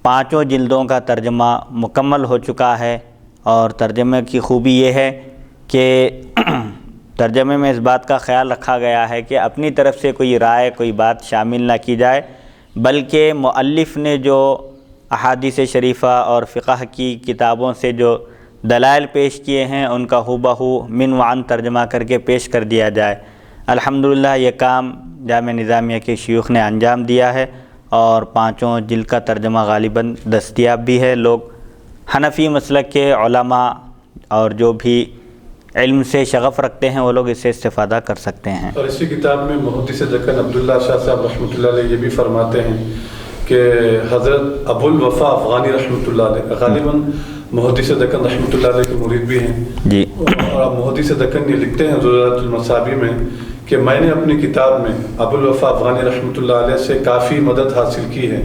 5 جلدوں کا ترجمہ مکمل ہو چکا ہے۔ اور ترجمے کی خوبی یہ ہے کہ ترجمے میں اس بات کا خیال رکھا گیا ہے کہ اپنی طرف سے کوئی رائے، کوئی بات شامل نہ کی جائے، بلکہ مؤلف نے جو احادیث شریفہ اور فقہ کی کتابوں سے جو دلائل پیش کیے ہیں ان کا ہو بہو من وعن ترجمہ کر کے پیش کر دیا جائے۔ الحمدللہ یہ کام جامعہ نظامیہ کے شیوخ نے انجام دیا ہے، اور 5 جلد کا ترجمہ غالباً دستیاب بھی ہے۔ لوگ حنفی مسلک کے علماء اور جو بھی علم سے شغف رکھتے ہیں وہ لوگ اس سے استفادہ کر سکتے ہیں۔ اور اسی کتاب میں محدث دکن عبداللہ شاہ صاحب رحمۃ اللہ علیہ یہ بھی فرماتے ہیں کہ حضرت ابو الوفا افغانی رحمۃ اللہ علیہ غالباً محدث دکن رحمۃ اللہ علیہ کے مرید بھی ہیں جی، اور محدث دکن یہ لکھتے ہیں زجاجۃ المصابیح میں کہ میں نے اپنی کتاب میں ابو الوفا افغانی رحمۃ اللہ علیہ سے کافی مدد حاصل کی ہے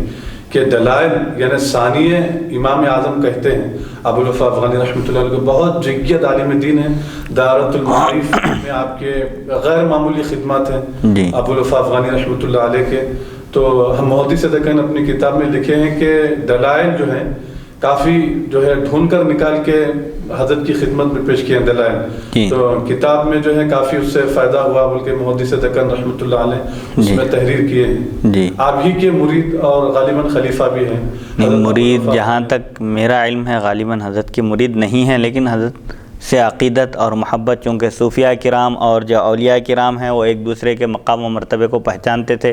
کہ دلائل یعنی ثانیہ امام اعظم کہتے ہیں۔ ابو الوفا افغانی رحمۃ اللہ علیہ بہت جید عالم دین ہیں، دارت المعارف میں آپ کے غیر معمولی خدمات ہیں ابو الوفا افغانی رحمۃ اللہ علیہ کے۔ تو ہم محدث دکن اپنی کتاب میں لکھے ہیں کہ دلائل جو ہیں کافی جو ہے ڈھونڈ کر نکال کے حضرت کی خدمت میں پیش کیے ہیں دلائل، تو کتاب میں جو ہے کافی اس سے فائدہ ہوا، بلکہ محدث دکن رحمۃ اللہ علیہ اس میں تحریر کیے ہیں۔ آپ ہی کے مرید اور غالباً خلیفہ بھی ہیں۔ مرید جہاں تک میرا علم ہے غالباً حضرت کے مرید نہیں ہیں، لیکن حضرت سے عقیدت اور محبت، چونکہ صوفیاء کرام اور جو اولیاء کرام ہیں وہ ایک دوسرے کے مقام و مرتبے کو پہچانتے تھے،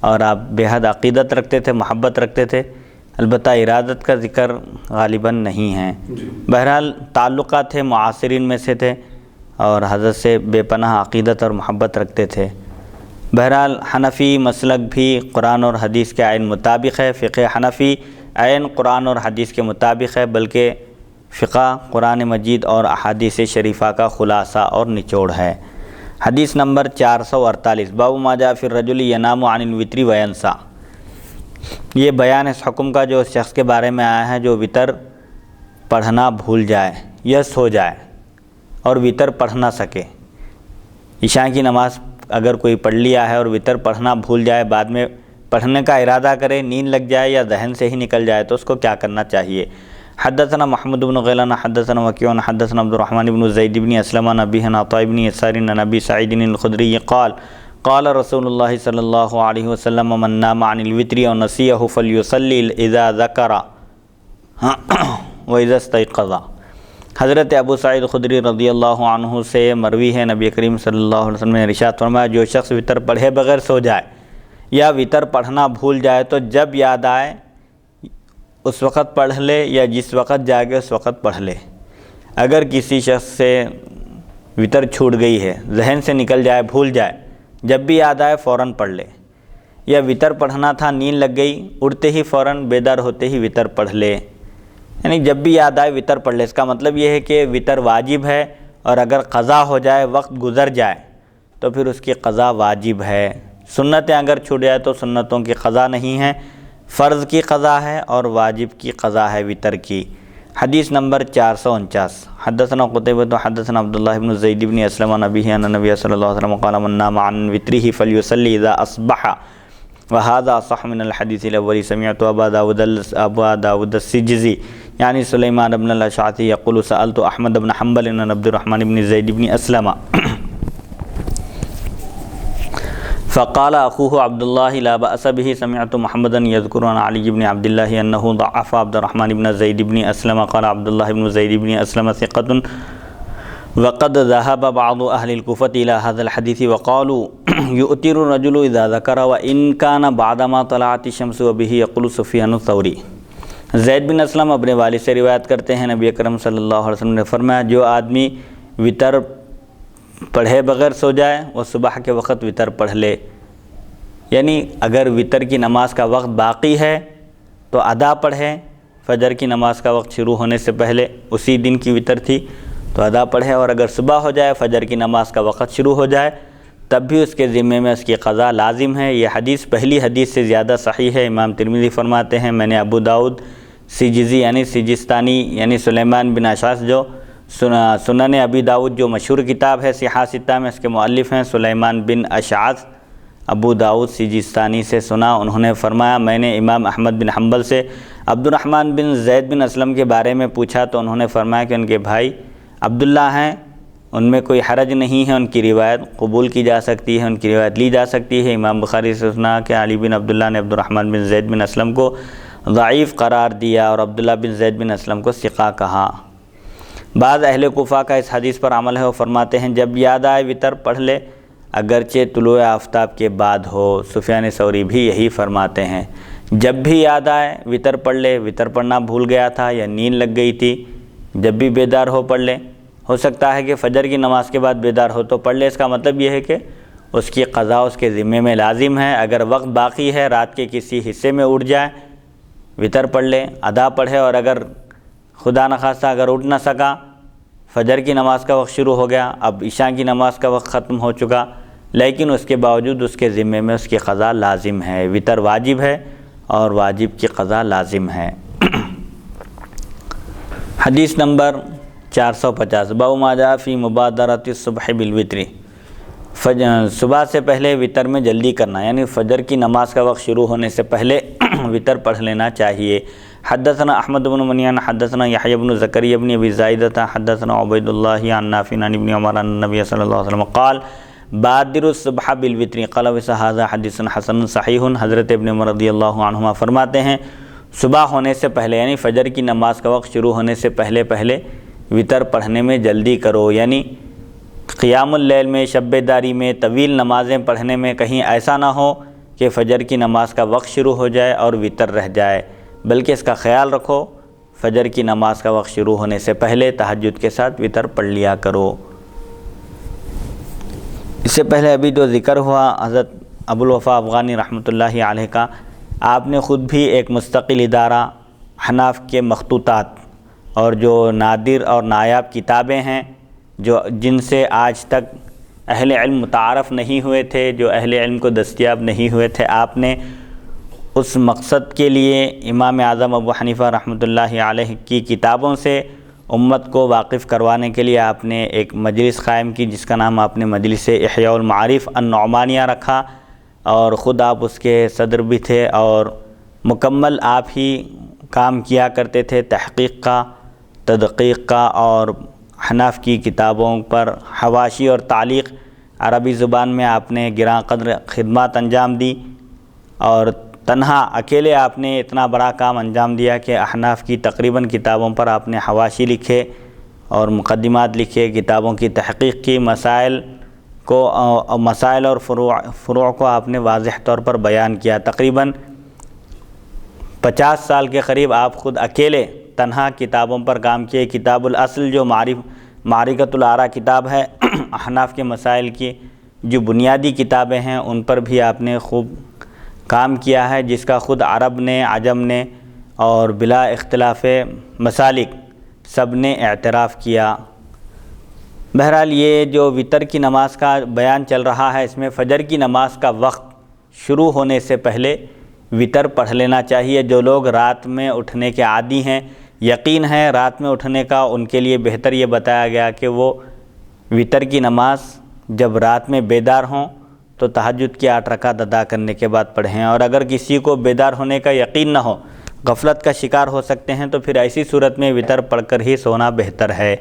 اور آپ بے حد عقیدت رکھتے تھے، محبت رکھتے تھے، البتہ ارادت کا ذکر غالباً نہیں ہے۔ بہرحال تعلقات تھے، معاصرین میں سے تھے، اور حضرت سے بے پناہ عقیدت اور محبت رکھتے تھے۔ بہرحال حنفی مسلک بھی قرآن اور حدیث کے عین مطابق ہے۔ فقہ حنفی عین قرآن اور حدیث کے مطابق ہے، بلکہ فقہ قرآن مجید اور احادیث شریفہ کا خلاصہ اور نچوڑ ہے۔ حدیث نمبر 448، باب ما جاء فی الرجل ینام عن الوتر وینسیٰ۔ یہ بیان اس حکم کا جو اس شخص کے بارے میں آیا ہے جو وطر پڑھنا بھول جائے یا سو جائے اور وطر پڑھ نہ سکے۔ عشاء کی نماز اگر کوئی پڑھ لیا ہے اور وطر پڑھنا بھول جائے، بعد میں پڑھنے کا ارادہ کرے، نیند لگ جائے یا ذہن سے ہی نکل جائے تو اس کو کیا کرنا چاہیے؟ حدثنا محمد بن غیلان حدثنا وکیع حدثنا عبد الرحمن بن زید بن اسلم عن ابیہ عن عطاء بن یسار عن ابی سعید الخدری قال قال رسول اللہ صلی اللہ علیہ وسلم من نام عن الوتر او نسیہ فلیصلی اذا ذکر واذا استيقظ۔ حضرت ابو سعید خدری رضی اللہ عنہ سے مروی ہے، نبی کریم صلی اللہ علیہ وسلم نے ارشاد فرمایا جو شخص وطر پڑھے بغیر سو جائے یا وطر پڑھنا بھول جائے تو جب یاد آئے اس وقت پڑھ لے یا جس وقت جاگے اس وقت پڑھ لے۔ اگر کسی شخص سے وطر چھوٹ گئی ہے، ذہن سے نکل جائے، بھول جائے، جب بھی یاد آئے فوراً پڑھ لے، یا وطر پڑھنا تھا نیند لگ گئی، اٹھتے ہی فوراً بیدار ہوتے ہی وطر پڑھ لے، یعنی جب بھی یاد آئے وطر پڑھ لے۔ اس کا مطلب یہ ہے کہ وطر واجب ہے، اور اگر قضا ہو جائے، وقت گزر جائے تو پھر اس کی قضا واجب ہے۔ سنتیں اگر چھوٹ جائے تو سنتوں کی قضا نہیں ہے، فرض کی قضا ہے اور واجب کی قضا ہے وطر کی۔ حدیث نمبر 449، حدثنا قتیبہ حدثنا عبداللہ بن زید بن اسلم عن ابیہ ان نبی صلی اللہ علیہ وسلم قال من نام عن وطرہ فلیصلی اذا اصبح وهذا اصح من الحدیث الاول۔ سمعت ابا داود السجزی یعنی سلیمان بن الاشعث یقول سألت احمد بن حنبل ان عبد الرحمن بن زید بن اسلم فقال اخوه عبد الله لا بأس به۔ سمعت محمدا يذكر عن علي بن عبد الله انه ضعف عبد الرحمن بن زيد بن اسلم قال عبد الله بن زيد بن اسلم ثقة وقد ذهب بعض اهل الكوفة الى هذا الحديث وقالوا يؤتر الرجل اذا ذكر وان كان بعدما طلعت الشمس وبه يقول سفيان الثوري۔ زید بن اسلم اپنے والد سے روایت کرتے ہیں، نبی اکرم صلی اللہ علیہ وسلم نے فرمایا جو آدمی وطر پڑھے بغیر سو جائے وہ صبح کے وقت وطر پڑھ لے، یعنی اگر وطر کی نماز کا وقت باقی ہے تو ادا پڑھے، فجر کی نماز کا وقت شروع ہونے سے پہلے اسی دن کی وطر تھی تو ادا پڑھے، اور اگر صبح ہو جائے، فجر کی نماز کا وقت شروع ہو جائے، تب بھی اس کے ذمے میں اس کی قضا لازم ہے۔ یہ حدیث پہلی حدیث سے زیادہ صحیح ہے۔ امام ترمذی فرماتے ہیں میں نے ابو داؤد سجزی یعنی سجستانی یعنی سلیمان بن اشعث جو سنن ابی داؤد جو مشہور کتاب ہے صحاح ستہ میں، اس کے مؤلف ہیں سلیمان بن اشعث، ابو داؤد سجستانی سے سنا، انہوں نے فرمایا میں نے امام احمد بن حنبل سے عبد الرحمن بن زید بن اسلم کے بارے میں پوچھا تو انہوں نے فرمایا کہ ان کے بھائی عبداللہ ہیں، ان میں کوئی حرج نہیں ہے، ان کی روایت قبول کی جا سکتی ہے، ان کی روایت لی جا سکتی ہے۔ امام بخاری سے سنا کہ علی بن عبداللہ نے عبد الرحمن بن زید بن اسلم کو ضعیف قرار دیا اور عبداللہ بن زید بن اسلم کو ثقہ کہا۔ بعض اہل کوفہ کا اس حدیث پر عمل ہے، وہ فرماتے ہیں جب یاد آئے وطر پڑھ لے، اگرچہ طلوع آفتاب کے بعد ہو۔ سفیان ثوری بھی یہی فرماتے ہیں، جب بھی یاد آئے وطر پڑھ لے، وطر پڑھنا بھول گیا تھا یا نیند لگ گئی تھی، جب بھی بیدار ہو پڑھ لے۔ ہو سکتا ہے کہ فجر کی نماز کے بعد بیدار ہو تو پڑھ لے، اس کا مطلب یہ ہے کہ اس کی قضا اس کے ذمے میں لازم ہے۔ اگر وقت باقی ہے، رات کے کسی حصے میں اٹھ جائے، وطر پڑھ لے، ادا پڑھے، اور اگر خدا نخواستہ اگر اٹھ نہ سکا، فجر کی نماز کا وقت شروع ہو گیا، اب عشاء کی نماز کا وقت ختم ہو چکا، لیکن اس کے باوجود اس کے ذمے میں اس کی قضا لازم ہے۔ وطر واجب ہے اور واجب کی قضا لازم ہے۔ حدیث نمبر 450، باب ما جاء فی مبادرۃ الصبح بالوتر۔ صبح سے پہلے وطر میں جلدی کرنا، یعنی فجر کی نماز کا وقت شروع ہونے سے پہلے وطر پڑھ لینا چاہیے۔ حدثنا احمد بن منیان حدثنا یحیی بن زکریا بن ابی زائدہ حدثنا عبید اللہ عن نافع عن ابن عمر ان النبی صلی اللہ علیہ وسلم قال بادروا الصبح بالوتر قال وهذا حدیث حسن صحیح۔ حضرت ابن عمر رضی اللہ عنہما فرماتے ہیں صبح ہونے سے پہلے یعنی فجر کی نماز کا وقت شروع ہونے سے پہلے وطر پڑھنے میں جلدی کرو، یعنی قیام اللیل میں، شب بیداری میں، طویل نمازیں پڑھنے میں کہیں ایسا نہ ہو کہ فجر کی نماز کا وقت شروع ہو جائے اور وطر رہ جائے، بلکہ اس کا خیال رکھو فجر کی نماز کا وقت شروع ہونے سے پہلے تہجد کے ساتھ وطر پڑھ لیا کرو۔ اس سے پہلے ابھی جو ذکر ہوا حضرت ابوالوفا افغانی رحمۃ اللہ علیہ کا، آپ نے خود بھی ایک مستقل ادارہ احناف کے مخطوطات اور جو نادر اور نایاب کتابیں ہیں جن سے آج تک اہل علم متعارف نہیں ہوئے تھے، جو اہل علم کو دستیاب نہیں ہوئے تھے، آپ نے اس مقصد کے لیے امام اعظم ابو حنیفہ رحمۃ اللہ علیہ کی کتابوں سے امت کو واقف کروانے کے لیے آپ نے ایک مجلس قائم کی، جس کا نام آپ نے مجلس احیاء المعارف النعمانیہ رکھا، اور خود آپ اس کے صدر بھی تھے، اور مکمل آپ ہی کام کیا کرتے تھے تحقیق کا، تدقیق کا، اور احناف کی کتابوں پر حواشی اور تعلیق عربی زبان میں آپ نے گراں قدر خدمات انجام دی، اور تنہا اکیلے آپ نے اتنا بڑا کام انجام دیا کہ احناف کی تقریباً کتابوں پر آپ نے حواشی لکھے اور مقدمات لکھے، کتابوں کی تحقیق کی، مسائل اور فروع کو آپ نے واضح طور پر بیان کیا۔ تقریباً 50 سال کے قریب آپ خود اکیلے تنہا کتابوں پر کام کیے۔ کتاب الاصل جو معرکۃ الآراء کتاب ہے، احناف کے مسائل کی جو بنیادی کتابیں ہیں ان پر بھی آپ نے خوب کام کیا ہے، جس کا خود عرب نے، عجم نے اور بلا اختلاف مسالک سب نے اعتراف کیا۔ بہرحال یہ جو وتر کی نماز کا بیان چل رہا ہے، اس میں فجر کی نماز کا وقت شروع ہونے سے پہلے وتر پڑھ لینا چاہیے۔ جو لوگ رات میں اٹھنے کے عادی ہیں، یقین ہے رات میں اٹھنے کا، ان کے لیے بہتر یہ بتایا گیا کہ وہ وتر کی نماز جب رات میں بیدار ہوں تو تہجد کی 8 رکعت ادا کرنے کے بعد پڑھیں، اور اگر کسی کو بیدار ہونے کا یقین نہ ہو، غفلت کا شکار ہو سکتے ہیں، تو پھر ایسی صورت میں وتر پڑھ کر ہی سونا بہتر ہے۔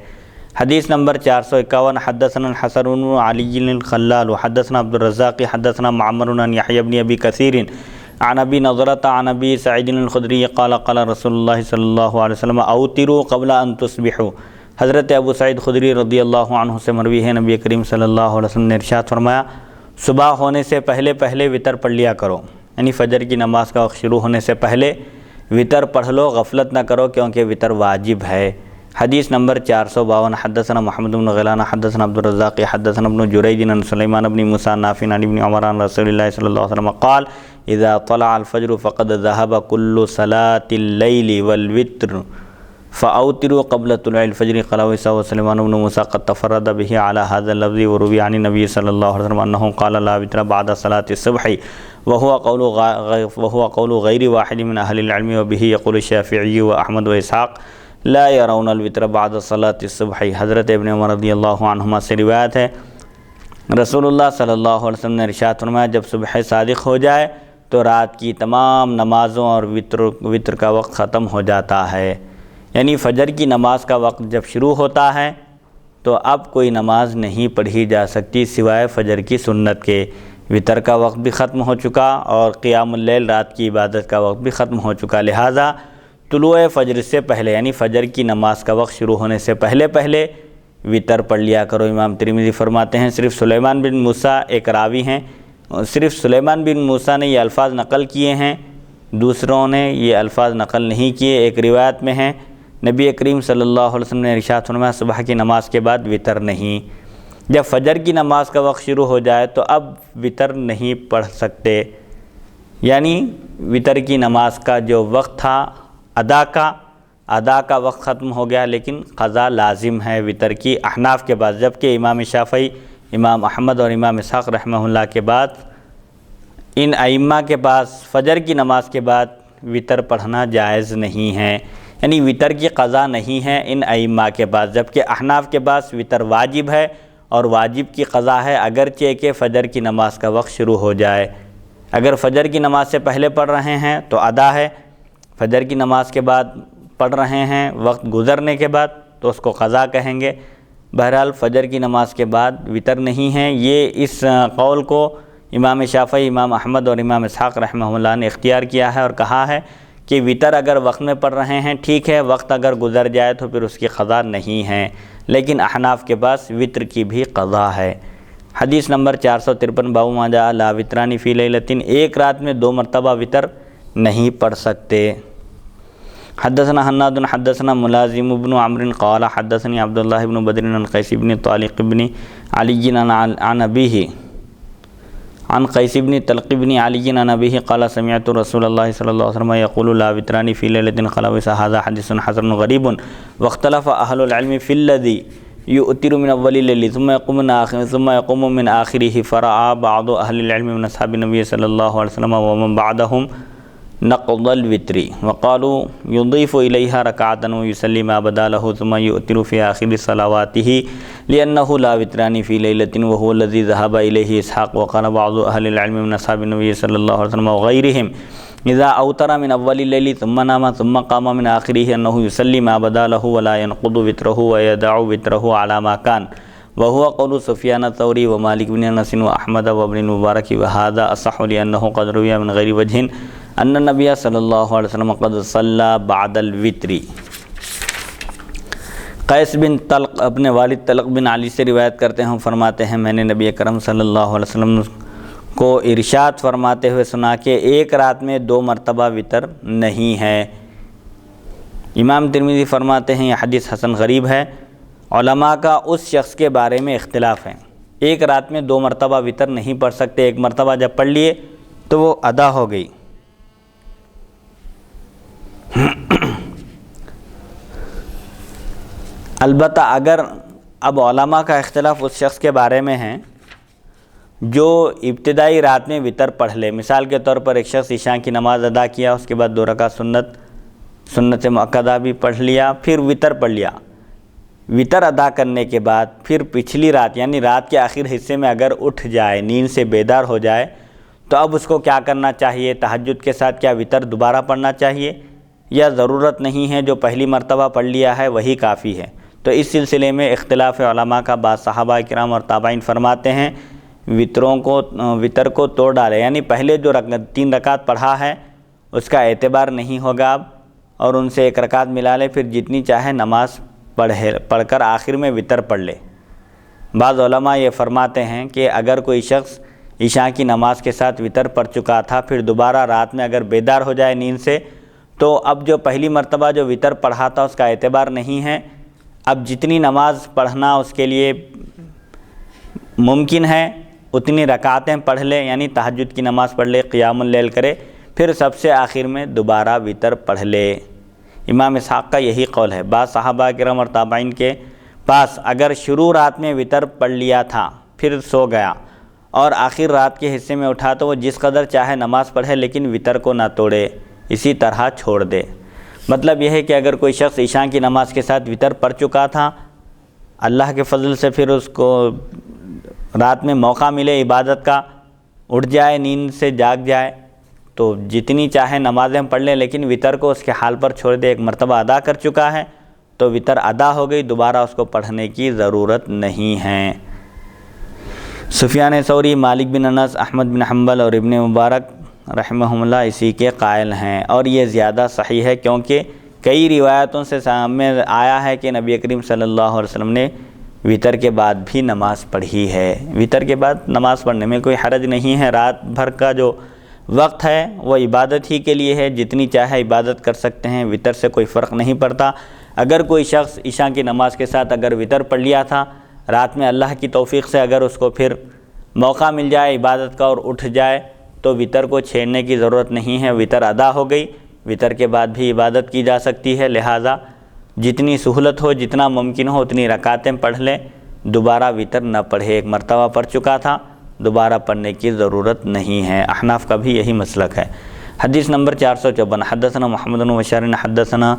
حدیث نمبر 451، حدثنا الحسن بن علی الخلال حدثنا عبد الرزاق حدثنا معمر عن یحیی بن ابی کثیر عن ابی نضرۃ عن ابی سعید الخدری قال قال رسول اللہ صلی اللہ علیہ وسلم اوتروا قبل ان تصبحوا۔ حضرت ابو سعید خدری رضی اللہ عنہ سے مروی ہے، نبی کریم صلی اللہ علیہ وسلم نے ارشاد فرمایا صبح ہونے سے پہلے وتر پڑھ لیا کرو، یعنی فجر کی نماز کا وقت شروع ہونے سے پہلے وتر پڑھ لو، غفلت نہ کرو، کیونکہ وتر واجب ہے۔ حدیث نمبر 452، حدثنا محمد بن غیلان حدثنا عبد الرزاق حدثنا ابن جریج عن سلیمان بن موسیٰ نافع عن ابن عمر عن رسول اللہ صلی اللہ علیہ وسلم قال اذا طلع الفجر فقد ذهب كل صلاة الليل والوتر فاوتروا قبل طلوع الفجر قال وسليمان بن موسى قد تفرد به على هذا اللفظ وروي عن النبي صلى الله عليه وسلم انه قال لا وتر بعد صلاة الصبح وهو قول غير واحد من اهل العلم وبه يقول الشافعي واحمد واسحاق لا يرون الوتر بعد صلاة الصبح۔ حضرت ابن عمر رضی اللہ عنہما سے روایت ہے، رسول اللہ صلی اللہ علیہ وسلم نے ارشاد فرمایا جب صبح صادق ہو جائے تو رات کی تمام نمازوں اور وتر کا وقت ختم ہو جاتا ہے، یعنی فجر کی نماز کا وقت جب شروع ہوتا ہے تو اب کوئی نماز نہیں پڑھی جا سکتی سوائے فجر کی سنت کے۔ وتر کا وقت بھی ختم ہو چکا اور قیام اللیل رات کی عبادت کا وقت بھی ختم ہو چکا، لہٰذا طلوع فجر سے پہلے یعنی فجر کی نماز کا وقت شروع ہونے سے پہلے وتر پڑھ لیا کرو۔ امام ترمذی فرماتے ہیں صرف سلیمان بن موسیٰ ایک راوی ہیں، صرف سلیمان بن موسیٰ نے یہ الفاظ نقل کیے ہیں، دوسروں نے یہ الفاظ نقل نہیں کیے۔ ایک روایت میں ہیں نبی کریم صلی اللہ علیہ وسلم نے ارشاد فرمایا صبح کی نماز کے بعد وتر نہیں، جب فجر کی نماز کا وقت شروع ہو جائے تو اب وتر نہیں پڑھ سکتے، یعنی وتر کی نماز کا جو وقت تھا ادا کا وقت ختم ہو گیا، لیکن قضا لازم ہے وتر کی احناف کے بعد، جبکہ امام شافعی، امام احمد اور امام اسحاق رحمہ اللہ کے بعد ان ائمہ کے پاس فجر کی نماز کے بعد وتر پڑھنا جائز نہیں ہے، یعنی وتر کی قضا نہیں ہے ان ائمہ کے پاس، جبکہ احناف کے پاس وتر واجب ہے اور واجب کی قضا ہے اگرچہ کہ فجر کی نماز کا وقت شروع ہو جائے۔ اگر فجر کی نماز سے پہلے پڑھ رہے ہیں تو ادا ہے، فجر کی نماز کے بعد پڑھ رہے ہیں وقت گزرنے کے بعد تو اس کو قضا کہیں گے۔ بہرحال فجر کی نماز کے بعد وتر نہیں ہے، یہ اس قول کو امام شافعی، امام احمد اور امام اسحاق رحمہ اللہ نے اختیار کیا ہے اور کہا ہے کہ وتر اگر وقت میں پڑھ رہے ہیں ٹھیک ہے، وقت اگر گزر جائے تو پھر اس کی قضا نہیں ہے، لیکن احناف کے پاس وتر کی بھی قضا ہے۔ حدیث نمبر 453، باب ما جاء لا وتران فی لیلۃ، ایک رات میں 2 مرتبہ وتر نہیں پڑھ سکتے۔ حدثنا حناد حدثنا ملازم بن عمرو قال حدثني عبد الله بن بدر عن قيس بن طالق بن علي عن أبيه عن قيس بن طلق بن علي عن أبيه قال سمعت رسول الله صلى الله عليه وسلم يقول لا وتران في ليلة خلوت. هذا حديث حسن غريب. واختلف أهل العلم في الذي يؤتر من أول الليل ثم يقوم من آخره. فرأى بعض أهل العلم من أصحاب النبي صلى الله عليه وسلم ومن بعدهم نقض الوتر وقالوا يضيف إليها ركعة ويصلي ما بدا له ثم يؤتر في آخر صلواته لأنه لا وتران في ليلة وهو الذي ذهب إليه إسحاق. وقال بعض أهل العلم من أصحاب النبي صلى الله عليه وسلم وغيرهم إذا أوتر من أول الليل ثم نام ثم قام من آخره أنه يصلي ما بدا له ولا ينقض وتره ويدع وتره على ما كان. وهو قول سفيان الثوري ومالك بن أنس وأحمد وابن المبارك. وهذا أصح لأنه قد روي من غير وجه ان النبی صلی اللہ علیہ وسلم قد صلی بعد الوتر. قیس بن طلق اپنے والد طلق بن علی سے روایت کرتے ہیں، فرماتے ہیں میں نے نبی اکرم صلی اللہ علیہ وسلم کو ارشاد فرماتے ہوئے سنا کہ ایک رات میں 2 مرتبہ وتر نہیں ہے. امام ترمذی فرماتے ہیں یہ حدیث حسن غریب ہے. علماء کا اس شخص کے بارے میں اختلاف ہے، ایک رات میں 2 مرتبہ وتر نہیں پڑھ سکتے، ایک مرتبہ جب پڑھ لیے تو وہ ادا ہو گئی. البتہ اگر اب علماء کا اختلاف اس شخص کے بارے میں ہے جو ابتدائی رات میں وتر پڑھ لے. مثال کے طور پر ایک شخص عشاء کی نماز ادا کیا، اس کے بعد 2 رکعت سنت مؤکدہ بھی پڑھ لیا، پھر وتر پڑھ لیا. وتر ادا کرنے کے بعد پھر پچھلی رات یعنی رات کے آخر حصے میں اگر اٹھ جائے، نیند سے بیدار ہو جائے، تو اب اس کو کیا کرنا چاہیے؟ تہجد کے ساتھ کیا وتر دوبارہ پڑھنا چاہیے یا ضرورت نہیں ہے، جو پہلی مرتبہ پڑھ لیا ہے وہی کافی ہے؟ تو اس سلسلے میں اختلاف علماء کا. بعض صحابہ کرام اور تابعین فرماتے ہیں وتر کو توڑ ڈالے، یعنی پہلے جو 3 رکعت پڑھا ہے اس کا اعتبار نہیں ہوگا اب، اور ان سے 1 رکعت ملا لے، پھر جتنی چاہے نماز پڑھ کر آخر میں وتر پڑھ لے. بعض علماء یہ فرماتے ہیں کہ اگر کوئی شخص عشاء کی نماز کے ساتھ وتر پڑھ چکا تھا، پھر دوبارہ رات میں اگر بیدار ہو جائے نیند سے، تو اب جو پہلی مرتبہ جو وتر پڑھا تھا اس کا اعتبار نہیں ہے. اب جتنی نماز پڑھنا اس کے لیے ممکن ہے اتنی رکعتیں پڑھ لے، یعنی تہجد کی نماز پڑھ لے، قیام اللیل کرے، پھر سب سے آخر میں دوبارہ وتر پڑھ لے. امام اسحاق کا یہی قول ہے. بعض صحابہ کرام اور تابعین کے پاس اگر شروع رات میں وتر پڑھ لیا تھا، پھر سو گیا اور آخر رات کے حصے میں اٹھا، تو وہ جس قدر چاہے نماز پڑھے لیکن وتر کو نہ توڑے، اسی طرح چھوڑ دے. مطلب یہ ہے کہ اگر کوئی شخص عشاء کی نماز کے ساتھ وتر پڑھ چکا تھا، اللہ کے فضل سے پھر اس کو رات میں موقع ملے عبادت کا، اٹھ جائے نیند سے، جاگ جائے، تو جتنی چاہے نمازیں پڑھ لیں، لیکن وتر کو اس کے حال پر چھوڑ دے. ایک مرتبہ ادا کر چکا ہے تو وتر ادا ہو گئی، دوبارہ اس کو پڑھنے کی ضرورت نہیں ہے. سفیان ثوری، مالک بن انس، احمد بن حنبل اور ابن مبارک رحمہم اللہ اسی کے قائل ہیں، اور یہ زیادہ صحیح ہے کیونکہ کئی روایتوں سے سامنے آیا ہے کہ نبی کریم صلی اللہ علیہ وسلم نے وتر کے بعد بھی نماز پڑھی ہے. وتر کے بعد نماز پڑھنے میں کوئی حرج نہیں ہے. رات بھر کا جو وقت ہے وہ عبادت ہی کے لیے ہے، جتنی چاہے عبادت کر سکتے ہیں، وتر سے کوئی فرق نہیں پڑتا. اگر کوئی شخص عشاء کی نماز کے ساتھ اگر وتر پڑھ لیا تھا، رات میں اللہ کی توفیق سے اگر اس کو پھر موقع مل جائے عبادت کا اور اٹھ جائے، تو وتر کو چھیڑنے کی ضرورت نہیں ہے. وتر ادا ہو گئی، وتر کے بعد بھی عبادت کی جا سکتی ہے. لہٰذا جتنی سہولت ہو، جتنا ممکن ہو اتنی رکعتیں پڑھ لیں، دوبارہ وتر نہ پڑھے. ایک مرتبہ پڑھ چکا تھا، دوبارہ پڑھنے کی ضرورت نہیں ہے. احناف کا بھی یہی مسلک ہے. حدیث نمبر 454. حدثنا محمد بن بشار حدثنا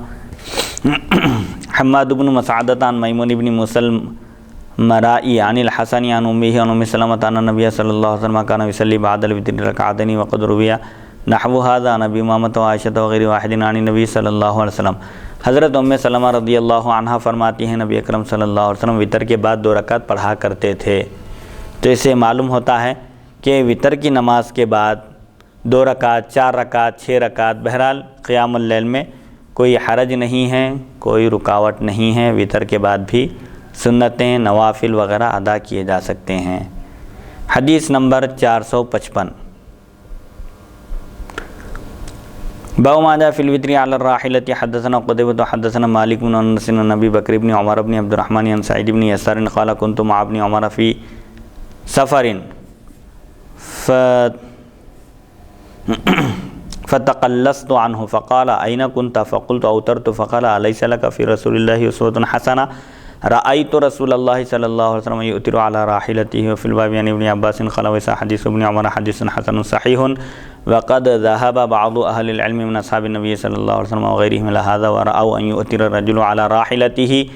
حماد بن مسعدة عن میمون بن مسلم مرائی عن الحسن عن امه عن ام سلمة ان النبي صلی اللہ علیہ وسلم كان يصلي بعد الوتر ركعتين وقد روي نحو هذا عن ابي امامة وعائشة وغير واحد عن النبي صلی اللہ علیہ وسلم. حضرت ام سلمہ رضی اللہ عنہا فرماتی ہیں نبی اکرم صلی اللہ علیہ وسلم وتر کے بعد 2 رکعت پڑھا کرتے تھے. تو اس سے معلوم ہوتا ہے کہ وتر کی نماز کے بعد 2 رکعت، 4 رکعت، 6 رکعت، بہرحال قیام اللیل میں کوئی حرج نہیں ہے، کوئی رکاوٹ نہیں ہے. وتر کے بعد بھی سنتیں، نوافل وغیرہ ادا کیے جا سکتے ہیں. حدیث نمبر 455. باب ما جاء في الوتر على الراحلة. حدثنا قتيبة حدثنا مالك بن انس عن ابي بكر بن عمر بن عبد الرحمن عن سعيد بن يسار قال كنت مع ابن عمر في سفر فتقلصت عنه فقال أين كنت فقلت أوترت فقال أليس لك في رسول الله أسوة حسنة رأيت رسول الله صلى الله عليه وسلم يؤتر على راحلته. وفي الباب عن ابن عباس قال ويسا حديث ابن عمر حديث حسن صحيح وقد ذهب بعض أهل العلم من أصحاب النبي صلى الله عليه وسلم وغيرهم إلى هذا ورأوا أن يؤتر الرجل على راحلته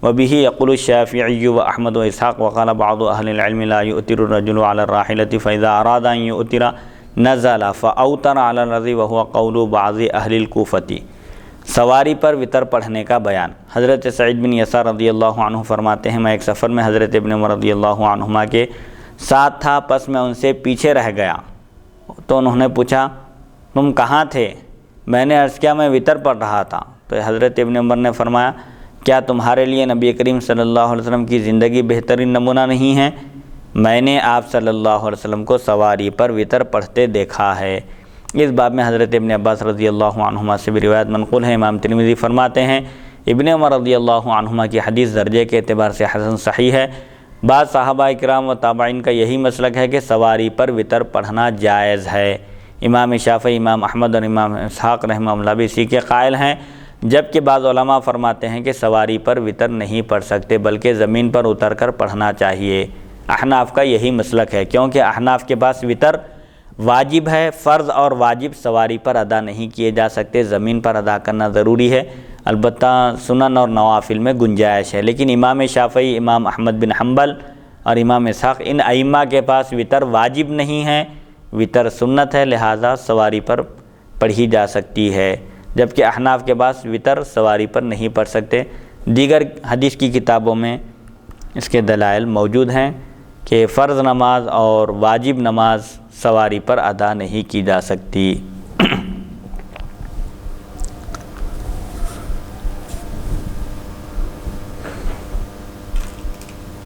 وبه يقول الشافعي وأحمد وإسحاق. وقال بعض أهل العلم لا يؤتر الرجل على الراحلة فإذا أراد أن يؤتر نزل فأوتر على الرضی وهو قول بعض اہل الکوفتی. سواری پر وطر پڑھنے کا بیان. حضرت سعید بن یسار رضی اللہ عنہ فرماتے ہیں میں ایک سفر میں حضرت ابن عمر رضی اللہ عنہما کے ساتھ تھا، پس میں ان سے پیچھے رہ گیا تو انہوں نے پوچھا تم کہاں تھے؟ میں نے عرض کیا میں وطر پڑھ رہا تھا. تو حضرت ابن عمر نے فرمایا کیا تمہارے لیے نبی کریم صلی اللہ علیہ وسلم کی زندگی بہترین نمونہ نہیں ہے؟ میں نے آپ صلی اللہ علیہ وسلم کو سواری پر وطر پڑھتے دیکھا ہے. اس باب میں حضرت ابن عباس رضی اللہ عنہما سے بھی روایت منقول ہے. امام ترمذی فرماتے ہیں ابن عمر رضی اللہ عنہما کی حدیث درجے کے اعتبار سے حسن صحیح ہے. بعض صحابہ کرام و تابعین کا یہی مسلک ہے کہ سواری پر وطر پڑھنا جائز ہے. امام شافعی، امام احمد اور امام اسحاق رحمہ اللہ بھی اسی کے قائل ہیں، جبکہ بعض علماء فرماتے ہیں کہ سواری پر وطر نہیں پڑھ سکتے بلکہ زمین پر اتر کر پڑھنا چاہیے. احناف کا یہی مسلک ہے کیونکہ احناف کے پاس وطر واجب ہے، فرض اور واجب سواری پر ادا نہیں کیے جا سکتے، زمین پر ادا کرنا ضروری ہے. البتہ سنن اور نوافل میں گنجائش ہے. لیکن امام شافعی، امام احمد بن حنبل اور امام اسحاق ان ائمہ کے پاس وطر واجب نہیں ہے، وطر سنت ہے، لہٰذا سواری پر پڑھی جا سکتی ہے، جبکہ احناف کے پاس وطر سواری پر نہیں پڑھ سکتے. دیگر حدیث کی کتابوں میں اس کے دلائل موجود ہیں کہ فرض نماز اور واجب نماز سواری پر ادا نہیں کی جا سکتی.